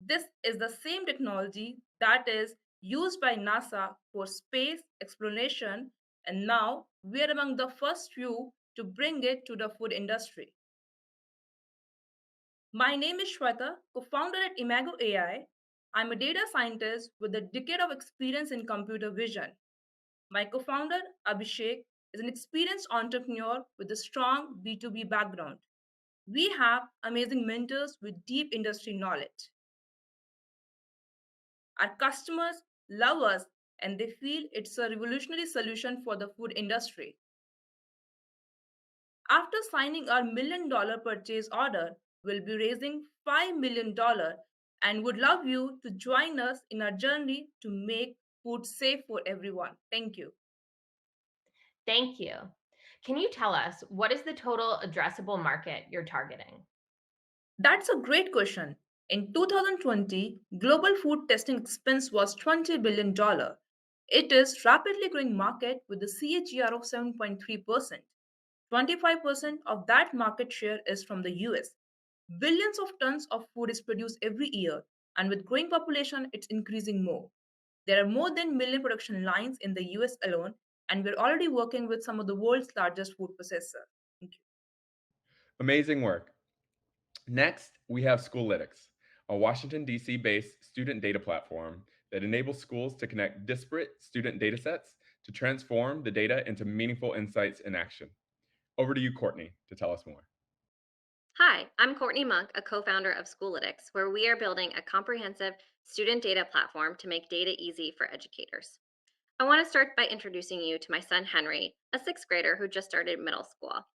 This is the same technology that is used by NASA for space exploration, and now we are among the first few to bring it to the food industry. My name is Shweta, co-founder at ImagoAI. I'm a data scientist with a decade of experience in computer vision. My co-founder, Abhishek, is an experienced entrepreneur with a strong B2B background. We have amazing mentors with deep industry knowledge. Our customers love us and they feel it's a revolutionary solution for the food industry. After signing our $1 million purchase order, we'll be raising $5 million and would love you to join us in our journey to make food safe for everyone. Thank you. Thank you. Can you tell us what is the total addressable market you're targeting? That's a great question. In 2020, global food testing expense was $20 billion. It is rapidly growing market with a CAGR of 7.3%. 25% of that market share is from the US. Billions of tons of food is produced every year, and with growing population, it's increasing more. There are more than 1 million production lines in the US alone, and we're already working with some of the world's largest food processors. Thank you. Amazing work. Next, we have Schoollytics, a Washington, D.C. based student data platform that enables schools to connect disparate student data sets to transform the data into meaningful insights in action. Over to you, Courtney, to tell us more. Hi, I'm Courtney Monk, a co-founder of Schoollytics, where we are building a comprehensive student data platform to make data easy for educators. I want to start by introducing you to my son, Henry, a 6th grader who just started middle school.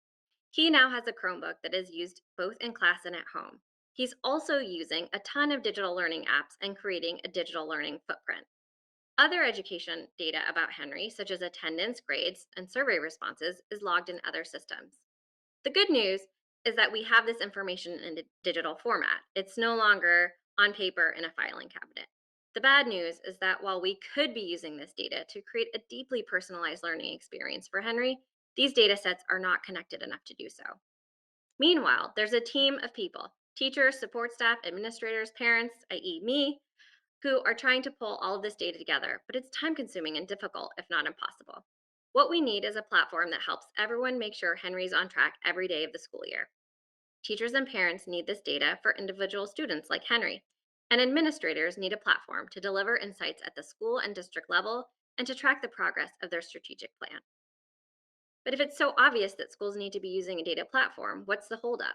He now has a Chromebook that is used both in class and at home. He's also using a ton of digital learning apps and creating a digital learning footprint. Other education data about Henry, such as attendance, grades, and survey responses, is logged in other systems. The good news is that we have this information in a digital format. It's no longer on paper in a filing cabinet. The bad news is that while we could be using this data to create a deeply personalized learning experience for Henry, these data sets are not connected enough to do so. Meanwhile, there's a team of people, teachers, support staff, administrators, parents, i.e. me, who are trying to pull all of this data together, but it's time-consuming and difficult, if not impossible. What we need is a platform that helps everyone make sure Henry's on track every day of the school year. Teachers and parents need this data for individual students like Henry, and administrators need a platform to deliver insights at the school and district level and to track the progress of their strategic plan. But if it's so obvious that schools need to be using a data platform, what's the holdup?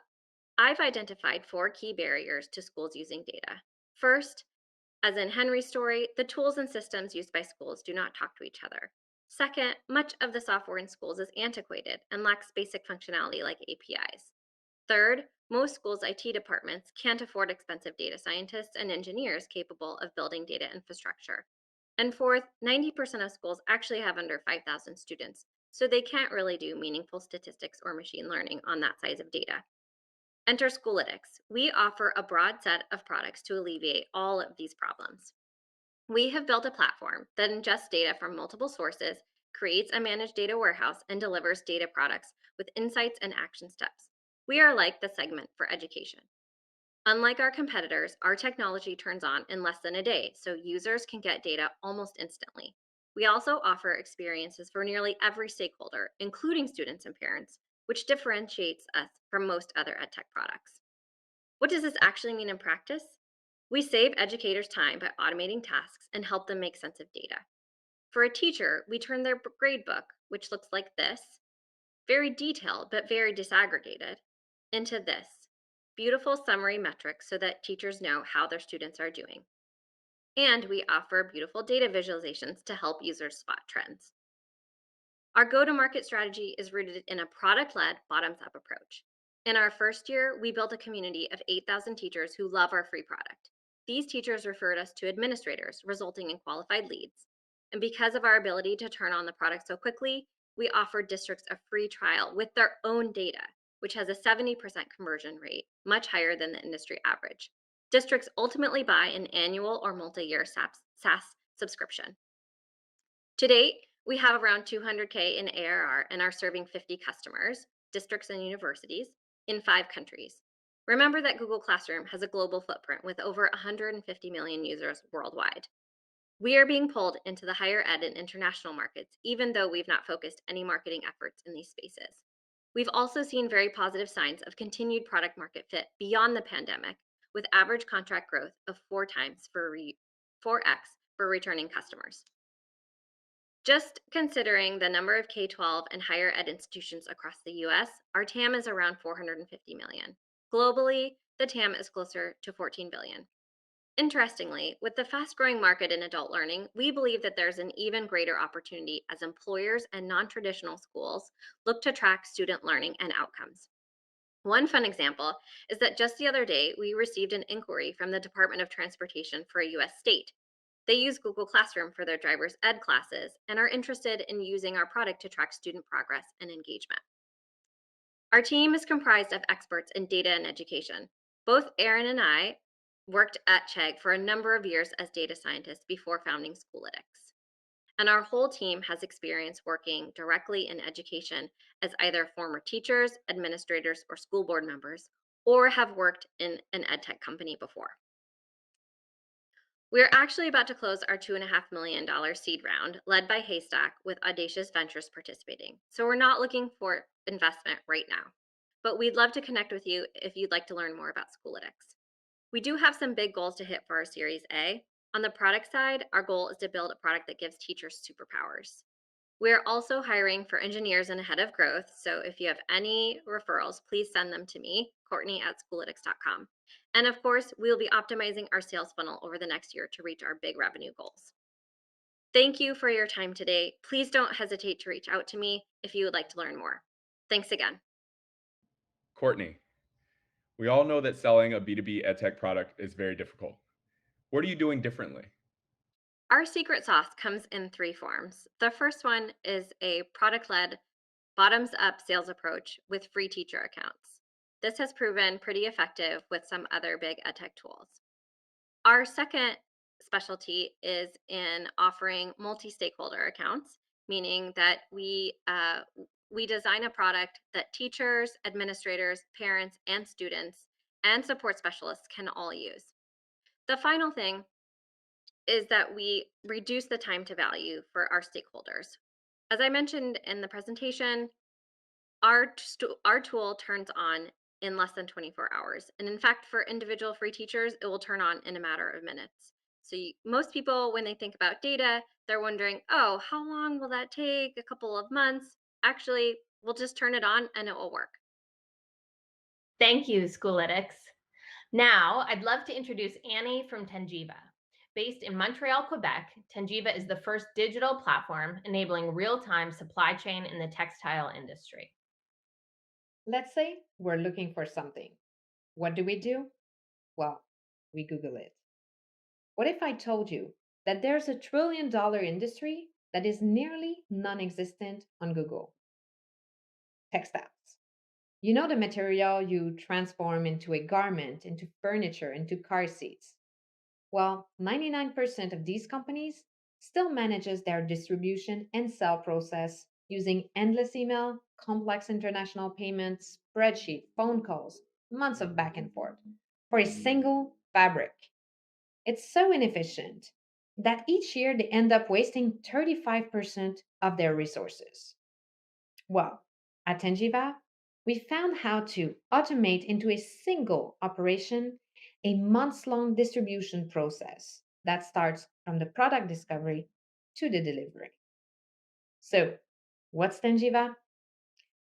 I've identified 4 key barriers to schools using data. First, As in Henry's story, the tools and systems used by schools do not talk to each other. Second, much of the software in schools is antiquated and lacks basic functionality like APIs. Third, most schools' IT departments can't afford expensive data scientists and engineers capable of building data infrastructure. And fourth, 90% of schools actually have under 5,000 students, so they can't really do meaningful statistics or machine learning on that size of data. Enter Schoollytics. We offer a broad set of products to alleviate all of these problems. We have built a platform that ingests data from multiple sources, creates a managed data warehouse, and delivers data products with insights and action steps. We are like the segment for education. Unlike our competitors, our technology turns on in less than a day, so users can get data almost instantly. We also offer experiences for nearly every stakeholder, including students and parents, which differentiates us from most other edtech products. What does this actually mean in practice? We save educators time by automating tasks and help them make sense of data. For a teacher, we turn their gradebook, which looks like this, very detailed but very disaggregated, into this beautiful summary metrics so that teachers know how their students are doing. And we offer beautiful data visualizations to help users spot trends. Our go-to-market strategy is rooted in a product-led, bottoms-up approach. In our first year, we built a community of 8,000 teachers who love our free product. These teachers referred us to administrators, resulting in qualified leads. And because of our ability to turn on the product so quickly, we offered districts a free trial with their own data, which has a 70% conversion rate, much higher than the industry average. Districts ultimately buy an annual or multi-year SaaS subscription. To date, we have around 200K in ARR and are serving 50 customers, districts, and universities in 5 countries. Remember that Google Classroom has a global footprint with over 150 million users worldwide. We are being pulled into the higher ed and international markets, even though we've not focused any marketing efforts in these spaces. We've also seen very positive signs of continued product market fit beyond the pandemic, with average contract growth of 4x for 4x for returning customers. Just considering the number of K-12 and higher ed institutions across the US, our TAM is around 450 million. Globally, the TAM is closer to 14 billion. Interestingly, with the fast-growing market in adult learning, we believe that there's an even greater opportunity as employers and non-traditional schools look to track student learning and outcomes. One fun example is that just the other day, we received an inquiry from the Department of Transportation for a US state. They use Google Classroom for their driver's ed classes and are interested in using our product to track student progress and engagement. Our team is comprised of experts in data and education. Both Aaron and I worked at Chegg for a number of years as data scientists before founding Schoollytics. And our whole team has experience working directly in education as either former teachers, administrators, or school board members, or have worked in an edtech company before. We're actually about to close our $2.5 million seed round, led by Haystack, with Audacious Ventures participating. So we're not looking for investment right now, but we'd love to connect with you if you'd like to learn more about Schoollytics. We do have some big goals to hit for our Series A. On the product side, our goal is to build a product that gives teachers superpowers. We're also hiring for engineers and ahead of growth, so if you have any referrals, please send them to me, Courtney@Schoollytics.com. And of course, we'll be optimizing our sales funnel over the next year to reach our big revenue goals. Thank you for your time today. Please don't hesitate to reach out to me if you would like to learn more. Thanks again. Courtney, we all know that selling a B2B edtech product is very difficult. What are you doing differently? Our secret sauce comes in 3 forms. The first one is a product-led, bottoms-up sales approach with free teacher accounts. This has proven pretty effective with some other big edtech tools. Our second specialty is in offering multi-stakeholder accounts, meaning that we design a product that teachers, administrators, parents, and students, and support specialists can all use. The final thing is that we reduce the time to value for our stakeholders. As I mentioned in the presentation, our tool turns on in less than 24 hours. And in fact, for individual free teachers, it will turn on in a matter of minutes. So most people, when they think about data, they're wondering, oh, how long will that take? A couple of months? Actually, we'll just turn it on and it will work. Thank you, Schoollytics. Now, I'd love to introduce Annie from Tenjiva. Based in Montreal, Quebec, Tengiva is the first digital platform enabling real-time supply chain in the textile industry. Let's say we're looking for something. What do? Well, we Google it. What if I told you that there's $1 trillion industry that is nearly non-existent on Google? Textiles. You know the material you transform into a garment, into furniture, into car seats. Well, 99% of these companies still manages their distribution and sale process using endless email, complex international payments, spreadsheet, phone calls, months of back and forth for a single fabric. It's so inefficient that each year they end up wasting 35% of their resources. Well, at Tengiva, we found how to automate into a single operation a months-long distribution process that starts from the product discovery to the delivery. So, what's Tengiva?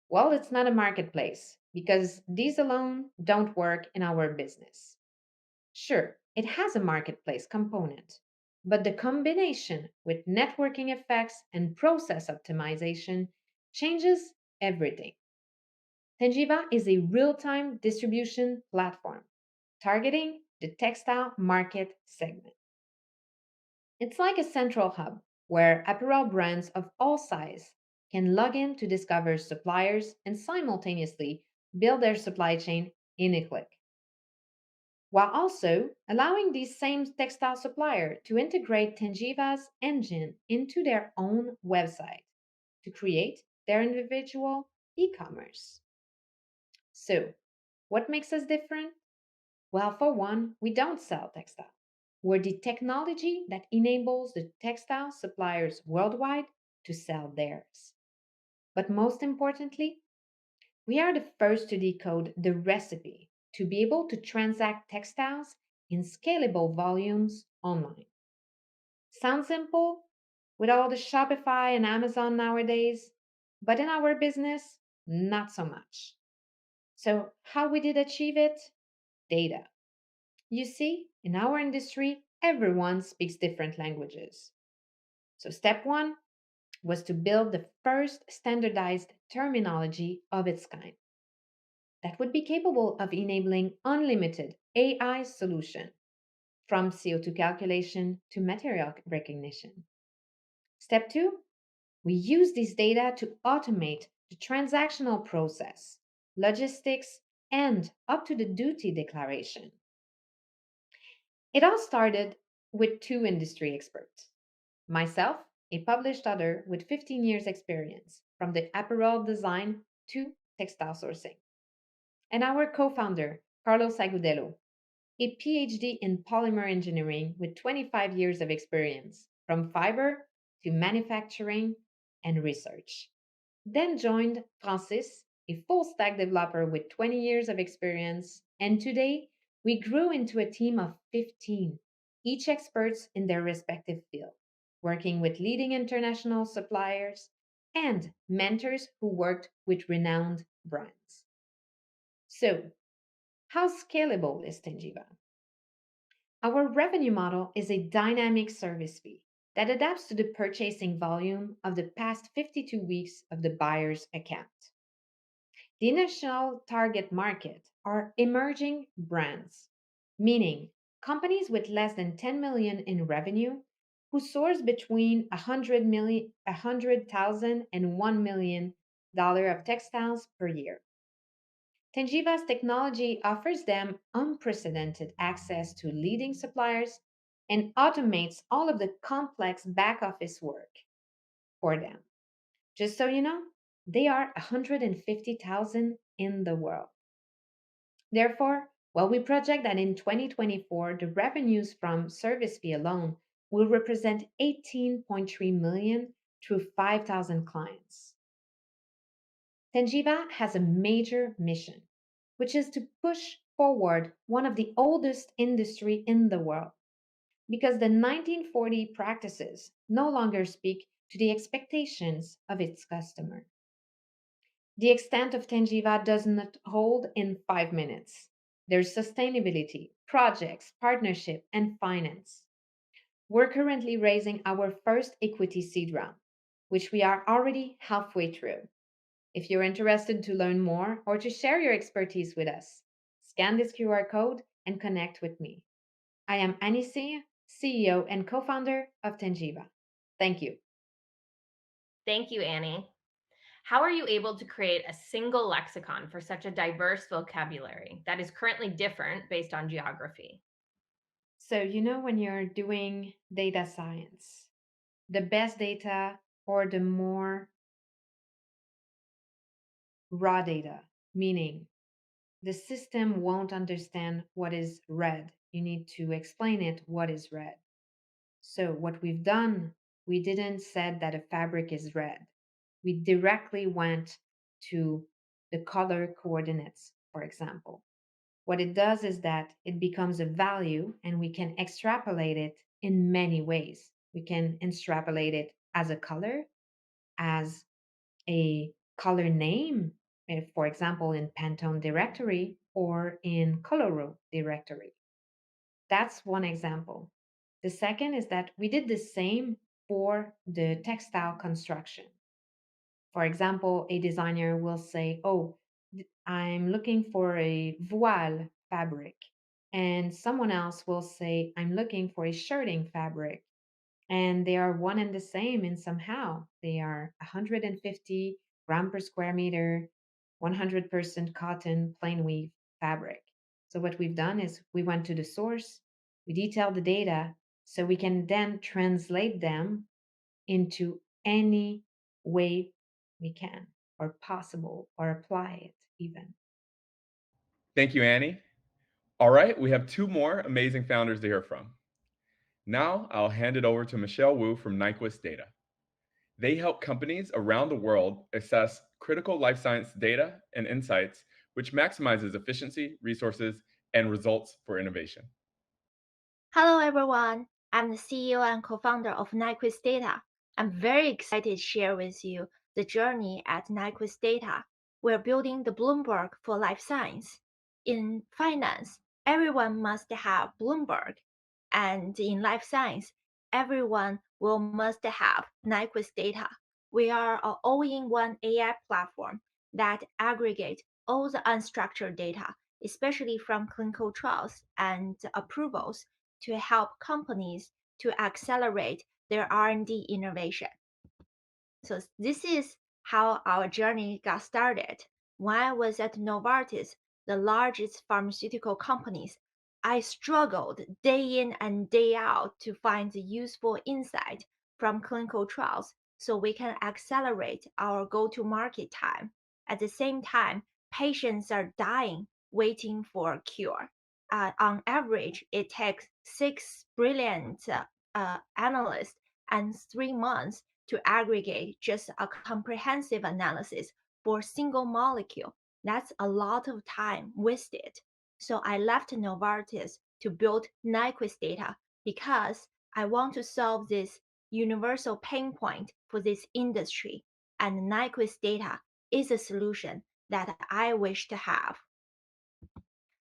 Well, it's not a marketplace because these alone don't work in our business. Sure, it has a marketplace component, but the combination with networking effects and process optimization changes everything. Tengiva is a real-time distribution platform targeting the textile market segment. It's like a central hub where apparel brands of all sizes can log in to discover suppliers and simultaneously build their supply chain in a click, while also allowing these same textile supplier to integrate Tengiva's engine into their own website to create their individual e-commerce. So, what makes us different? Well, for one, we don't sell textile. We're the technology that enables the textile suppliers worldwide to sell theirs. But most importantly, we are the first to decode the recipe to be able to transact textiles in scalable volumes online. Sounds simple with all the Shopify and Amazon nowadays, but in our business, not so much. So, how we did achieve it? Data. You see, in our industry, everyone speaks different languages. So, step one was to build the first standardized terminology of its kind that would be capable of enabling unlimited AI solution from CO2 calculation to material recognition. Step two, we use this data to automate the transactional process, logistics, and up to the duty declaration. It all started with two industry experts. Myself, a published author with 15 years experience from the apparel design to textile sourcing. And our co-founder, Carlos Agudelo, a PhD in polymer engineering with 25 years of experience from fiber to manufacturing and research. Then joined Francis, a full-stack developer with 20 years of experience, and today we grew into a team of 15, each experts in their respective field, working with leading international suppliers and mentors who worked with renowned brands. So, how scalable is Tengiva? Our revenue model is a dynamic service fee that adapts to the purchasing volume of the past 52 weeks of the buyer's account. The initial target market are emerging brands, meaning companies with less than 10 million in revenue who source between 100,000 and $1 million of textiles per year. Tengiva's technology offers them unprecedented access to leading suppliers and automates all of the complex back office work for them. Just so you know, they are 150,000 in the world. Therefore, while we project that in 2024, the revenues from service fee alone will represent 18.3 million through 5,000 clients. Tengiva has a major mission, which is to push forward one of the oldest industry in the world, because the 1940 practices no longer speak to the expectations of its customer. The extent of Tengiva does not hold in 5 minutes. There's sustainability, projects, partnership, and finance. We're currently raising our first equity seed round, which we are already halfway through. If you're interested to learn more or to share your expertise with us, scan this QR code and connect with me. I am Anissé, CEO and co-founder of Tangiva. Thank you. Thank you, Annie. How are you able to create a single lexicon for such a diverse vocabulary that is currently different based on geography? So, when you're doing data science, the best data or the more raw data, meaning the system won't understand what is red. You need to explain it what is red. So what we've done, we didn't said that a fabric is red. We directly went to the color coordinates, for example. What it does is that it becomes a value and we can extrapolate it in many ways. We can extrapolate it as a color, as a color name, for example, in Pantone directory or in Coloro directory. That's one example. The second is that we did the same for the textile construction. For example, a designer will say, oh, I'm looking for a voile fabric. And someone else will say, I'm looking for a shirting fabric. And they are one and the same in somehow. They are 150 gram per square meter, 100% cotton plain weave fabric. So what we've done is we went to the source, we detailed the data, so we can then translate them into any way we can or possible or apply it even. Thank you, Annie. All right, we have two more amazing founders to hear from. Now I'll hand it over to Michelle Wu from Nyquist Data. They help companies around the world assess critical life science data and insights, which maximizes efficiency, resources, and results for innovation. Hello, everyone. I'm the CEO and co-founder of Nyquist Data. I'm very excited to share with you the journey at Nyquist Data. We're building the Bloomberg for life science. In finance, everyone must have Bloomberg. And in life science, everyone must have Nyquist Data. We are an all-in-one AI platform that aggregates all the unstructured data, especially from clinical trials and approvals, to help companies to accelerate their R&D innovation. So this is how our journey got started. When I was at Novartis, the largest pharmaceutical companies, I struggled day in and day out to find the useful insight from clinical trials so we can accelerate our go-to-market time. At the same time, patients are dying waiting for a cure. On average, it takes 6 brilliant analysts and 3 months to aggregate just a comprehensive analysis for a single molecule. That's a lot of time wasted. So I left Novartis to build Nyquist Data because I want to solve this universal pain point for this industry. And Nyquist Data is a solution that I wish to have.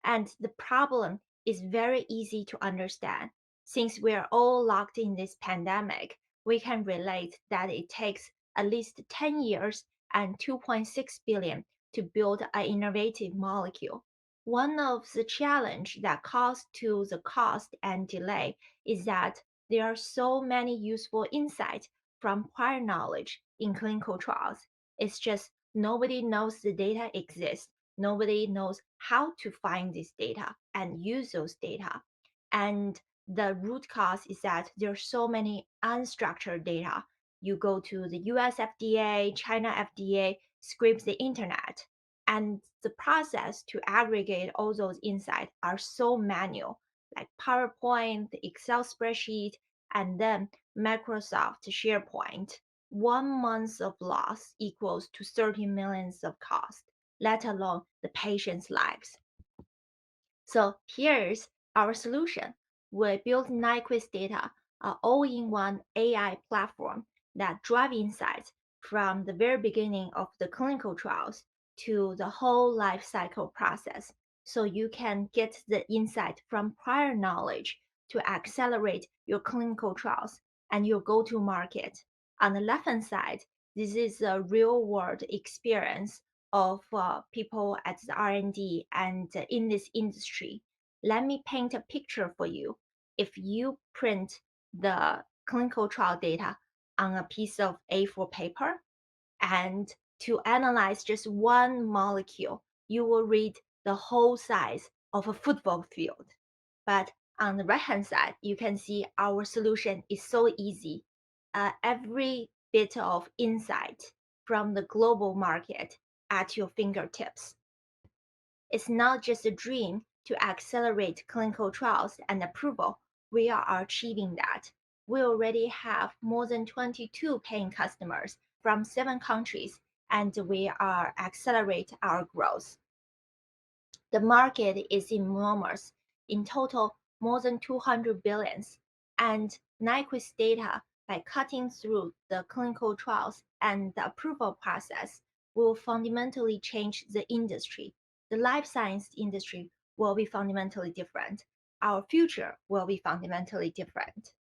And the problem is very easy to understand. Since we are all locked in this pandemic, we can relate that it takes at least 10 years and 2.6 billion to build an innovative molecule. One of the challenges that causes to the cost and delay is that there are so many useful insights from prior knowledge in clinical trials. It's just nobody knows the data exists. Nobody knows how to find this data and use those data. And the root cause is that there are so many unstructured data. You go to the US FDA, China FDA, scrape the internet. And the process to aggregate all those insights are so manual, like PowerPoint, Excel spreadsheet, and then Microsoft SharePoint. 1 month of loss equals to 30 millions of cost, let alone the patient's lives. So here's our solution. We built Nyquist Data, an all-in-one AI platform that drives insights from the very beginning of the clinical trials to the whole life cycle process. So you can get the insight from prior knowledge to accelerate your clinical trials and your go-to-market. On the left-hand side, this is a real-world experience of people at the R&D and in this industry. Let me paint a picture for you. If you print the clinical trial data on a piece of A4 paper, and to analyze just one molecule, you will read the whole size of a football field. But on the right-hand side, you can see our solution is so easy. Every bit of insight from the global market at your fingertips. It's not just a dream to accelerate clinical trials and approval. We are achieving that. We already have more than 22 paying customers from 7 countries, and we are accelerate our growth. The market is enormous. In total, more than 200 billions. And Nyquist data, by cutting through the clinical trials and the approval process, will fundamentally change the industry. The life science industry will be fundamentally different. Our future will be fundamentally different.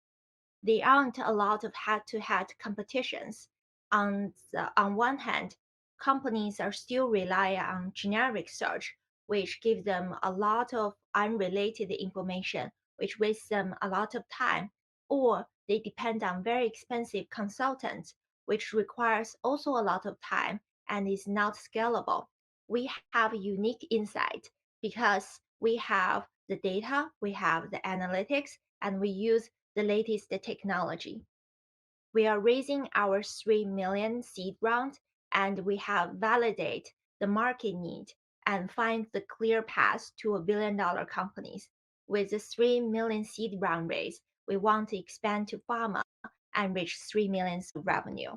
There aren't a lot of head-to-head competitions. On one hand, companies are still relying on generic search, which gives them a lot of unrelated information, which wastes them a lot of time, or they depend on very expensive consultants, which requires also a lot of time and is not scalable. We have a unique insight because we have the data, we have the analytics, and we use the latest technology. We are raising our 3 million seed round, and we have validated the market need and find the clear path to $1 billion companies. With the 3 million seed round raise, we want to expand to pharma and reach 3 million revenue.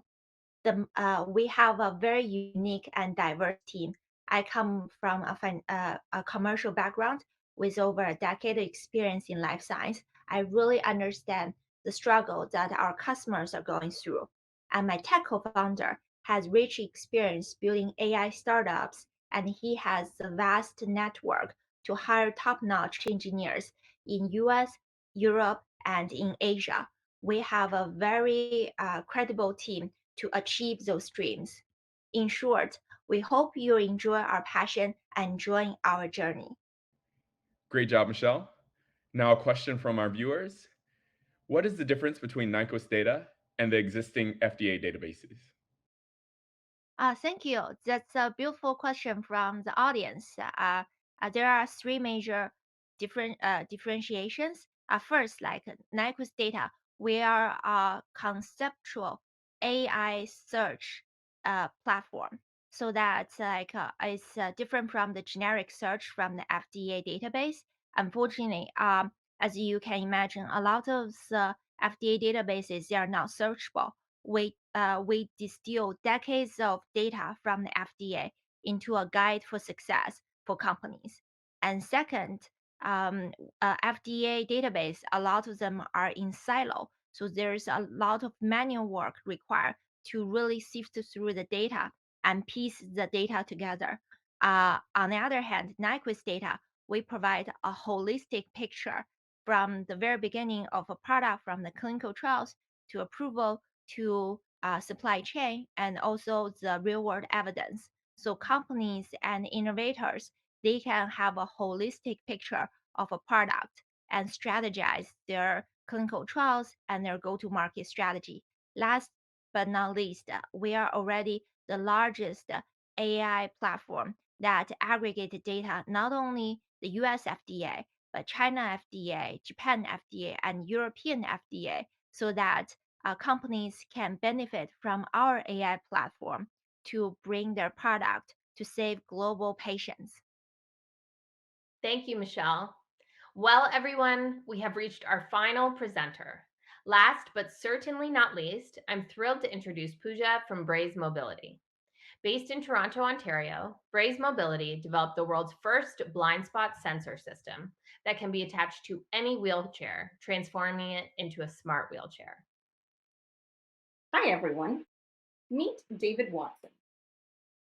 We have a very unique and diverse team. I come from a commercial background with over a decade of experience in life science. I really understand the struggle that our customers are going through. And my tech co-founder has rich experience building AI startups, and he has a vast network to hire top-notch engineers in US, Europe, and in Asia. We have a very credible team to achieve those dreams. In short, we hope you enjoy our passion and join our journey. Great job, Michelle. Now a question from our viewers. What is the difference between Nyquist data and the existing FDA databases? Thank you. That's a beautiful question from the audience. There are 3 major differentiations. First, like Nyquist data, we are a conceptual AI search platform. So that's it's different from the generic search from the FDA database. Unfortunately, as you can imagine, a lot of the FDA databases, they are not searchable. We distill decades of data from the FDA into a guide for success for companies. And second, FDA database, a lot of them are in silo. So there's a lot of manual work required to really sift through the data and piece the data together. On the other hand, Nyquist data, we provide a holistic picture from the very beginning of a product, from the clinical trials to approval to supply chain, and also the real world evidence. So companies and innovators, they can have a holistic picture of a product and strategize their clinical trials and their go-to-market strategy. Last but not least, we are already the largest AI platform that aggregated data, not only the US FDA, but China FDA, Japan FDA, and European FDA, so that companies can benefit from our AI platform to bring their product to save global patients. Thank you, Michelle. Well, everyone, we have reached our final presenter. Last but certainly not least, I'm thrilled to introduce Pooja from Braze Mobility. Based in Toronto, Ontario, Braze Mobility developed the world's first blind spot sensor system that can be attached to any wheelchair, transforming it into a smart wheelchair. Hi, everyone. Meet David Watson.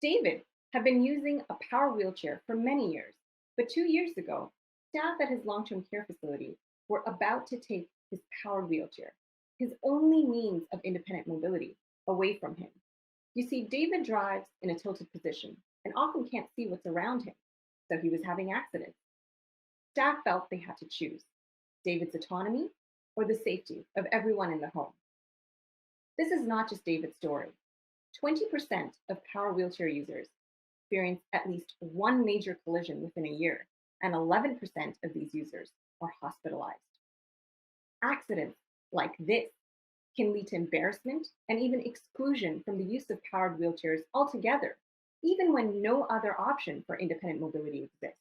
David had been using a power wheelchair for many years, but 2 years ago, staff at his long-term care facility were about to take his powered wheelchair, his only means of independent mobility, away from him. You see, David drives in a tilted position and often can't see what's around him, so he was having accidents. Staff felt they had to choose David's autonomy or the safety of everyone in the home. This is not just David's story. 20% of power wheelchair users experience at least one major collision within a year, and 11% of these users are hospitalized. Accidents like this can lead to embarrassment and even exclusion from the use of powered wheelchairs altogether, even when no other option for independent mobility exists.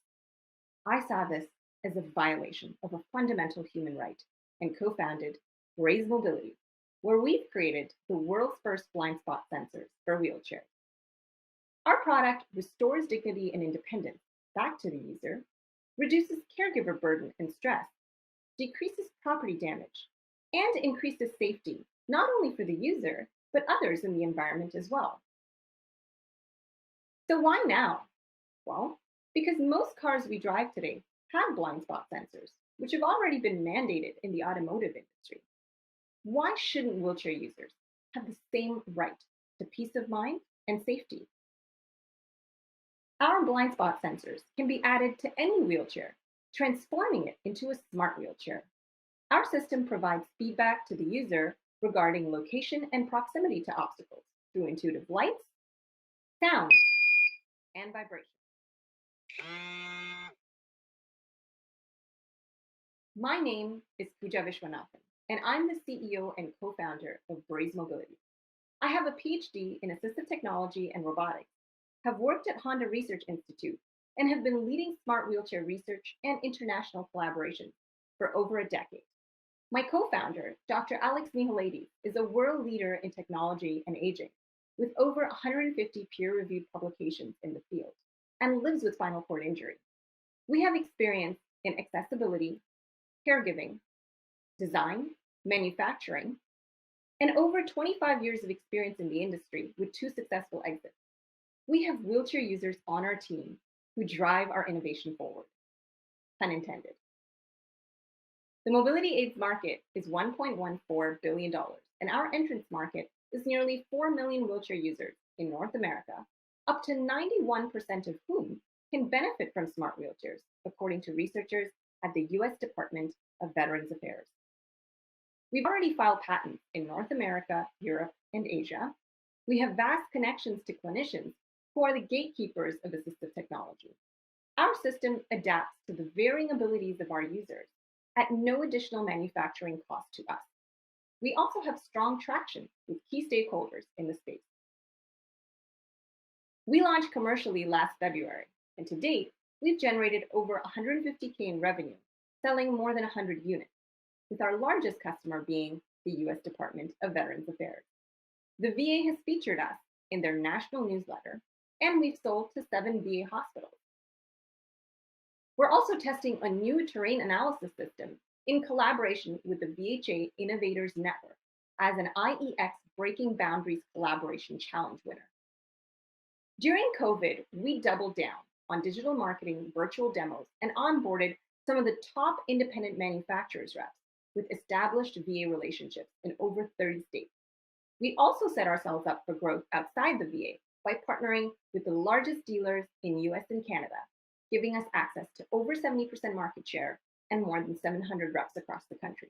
I saw this as a violation of a fundamental human right and co-founded Raise Mobility, where we've created the world's first blind spot sensors for wheelchairs. Our product restores dignity and independence back to the user, reduces caregiver burden and stress, decreases property damage, and increases safety, not only for the user, but others in the environment as well. So why now? Well, because most cars we drive today have blind spot sensors, which have already been mandated in the automotive industry. Why shouldn't wheelchair users have the same right to peace of mind and safety? Our blind spot sensors can be added to any wheelchair, transforming it into a smart wheelchair. Our system provides feedback to the user regarding location and proximity to obstacles through intuitive lights, sounds, and vibration. My name is Pooja Vishwanathan, and I'm the CEO and co-founder of Raise Mobility. I have a PhD in assistive technology and robotics, have worked at Honda Research Institute, and have been leading smart wheelchair research and international collaborations for over a decade. My co-founder, Dr. Alex Mihalaides, is a world leader in technology and aging, with over 150 peer-reviewed publications in the field, and lives with spinal cord injury. We have experience in accessibility, caregiving, design, manufacturing, and over 25 years of experience in the industry with 2 successful exits. We have wheelchair users on our team who drive our innovation forward, pun intended. The mobility aids market is $1.14 billion, and our entrance market is nearly 4 million wheelchair users in North America, up to 91% of whom can benefit from smart wheelchairs, according to researchers at the US Department of Veterans Affairs. We've already filed patents in North America, Europe, and Asia. We have vast connections to clinicians who are the gatekeepers of assistive technology. Our system adapts to the varying abilities of our users at no additional manufacturing cost to us. We also have strong traction with key stakeholders in the space. We launched commercially last February, and to date, we've generated over $150K in revenue, selling more than 100 units, with our largest customer being the US Department of Veterans Affairs. The VA has featured us in their national newsletter, and we've sold to 7 VA hospitals. We're also testing a new terrain analysis system in collaboration with the VHA Innovators Network as an IEX Breaking Boundaries Collaboration Challenge winner. During COVID, we doubled down on digital marketing, virtual demos, and onboarded some of the top independent manufacturers reps with established VA relationships in over 30 states. We also set ourselves up for growth outside the VA by partnering with the largest dealers in US and Canada, giving us access to over 70% market share and more than 700 reps across the country.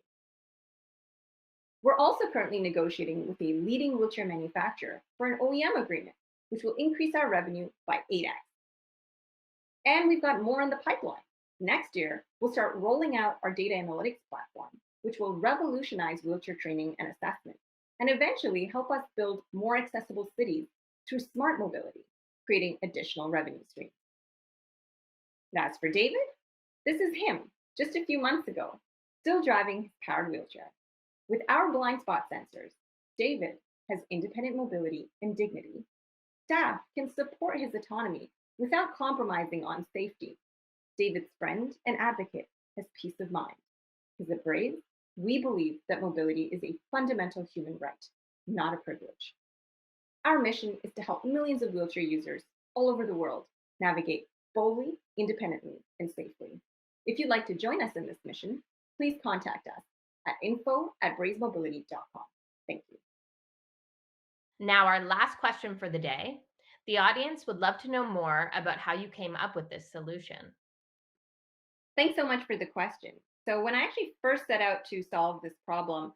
We're also currently negotiating with a leading wheelchair manufacturer for an OEM agreement, which will increase our revenue by 8x. And we've got more in the pipeline. Next year, we'll start rolling out our data analytics platform, which will revolutionize wheelchair training and assessment, and eventually help us build more accessible cities through smart mobility, creating additional revenue streams. And as for David, this is him, just a few months ago, still driving his powered wheelchair. With our blind spot sensors, David has independent mobility and dignity. Staff can support his autonomy without compromising on safety. David's friend and advocate has peace of mind. Because at Brave, we believe that mobility is a fundamental human right, not a privilege. Our mission is to help millions of wheelchair users all over the world navigate boldly, independently, and safely. If you'd like to join us in this mission, please contact us at info@braisemobility.com. Thank you. Now, our last question for the day. The audience would love to know more about how you came up with this solution. Thanks so much for the question. So when I actually first set out to solve this problem,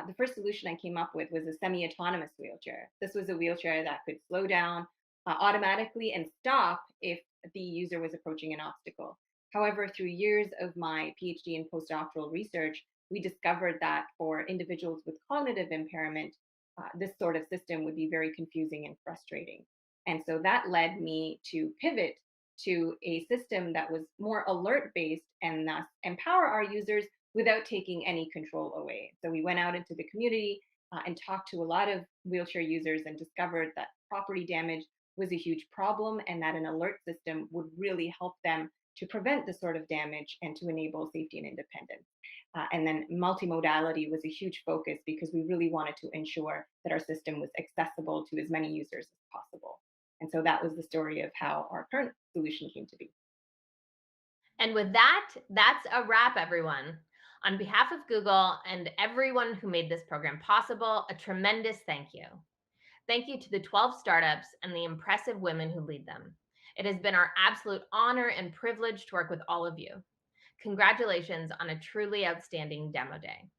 the first solution I came up with was a semi-autonomous wheelchair. This was a wheelchair that could slow down automatically and stop if the user was approaching an obstacle. However, through years of my PhD and postdoctoral research, we discovered that for individuals with cognitive impairment, this sort of system would be very confusing and frustrating. And so that led me to pivot to a system that was more alert-based and thus empower our users without taking any control away. So we went out into the community and talked to a lot of wheelchair users and discovered that property damage was a huge problem and that an alert system would really help them to prevent this sort of damage and to enable safety and independence. And then multimodality was a huge focus because we really wanted to ensure that our system was accessible to as many users as possible. And so that was the story of how our current solution came to be. And with that, that's a wrap, everyone. On behalf of Google and everyone who made this program possible, a tremendous thank you. Thank you to the 12 startups and the impressive women who lead them. It has been our absolute honor and privilege to work with all of you. Congratulations on a truly outstanding demo day.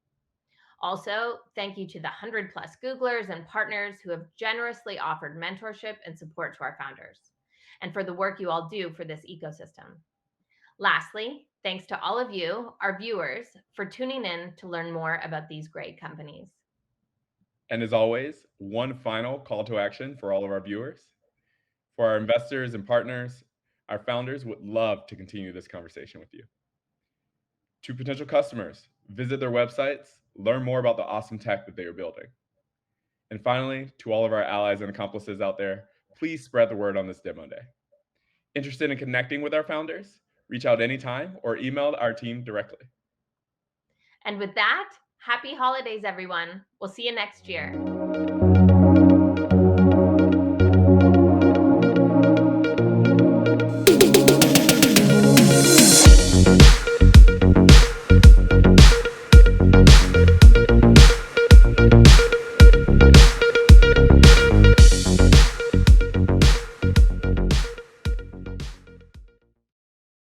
Also, thank you to the 100+ Googlers and partners who have generously offered mentorship and support to our founders, and for the work you all do for this ecosystem. Lastly, thanks to all of you, our viewers, for tuning in to learn more about these great companies. And as always, one final call to action for all of our viewers. For our investors and partners, our founders would love to continue this conversation with you. To potential customers, visit their websites, learn more about the awesome tech that they are building. And finally, to all of our allies and accomplices out there, please spread the word on this demo day. Interested in connecting with our founders? Reach out anytime or email our team directly. And with that, happy holidays, everyone. We'll see you next year.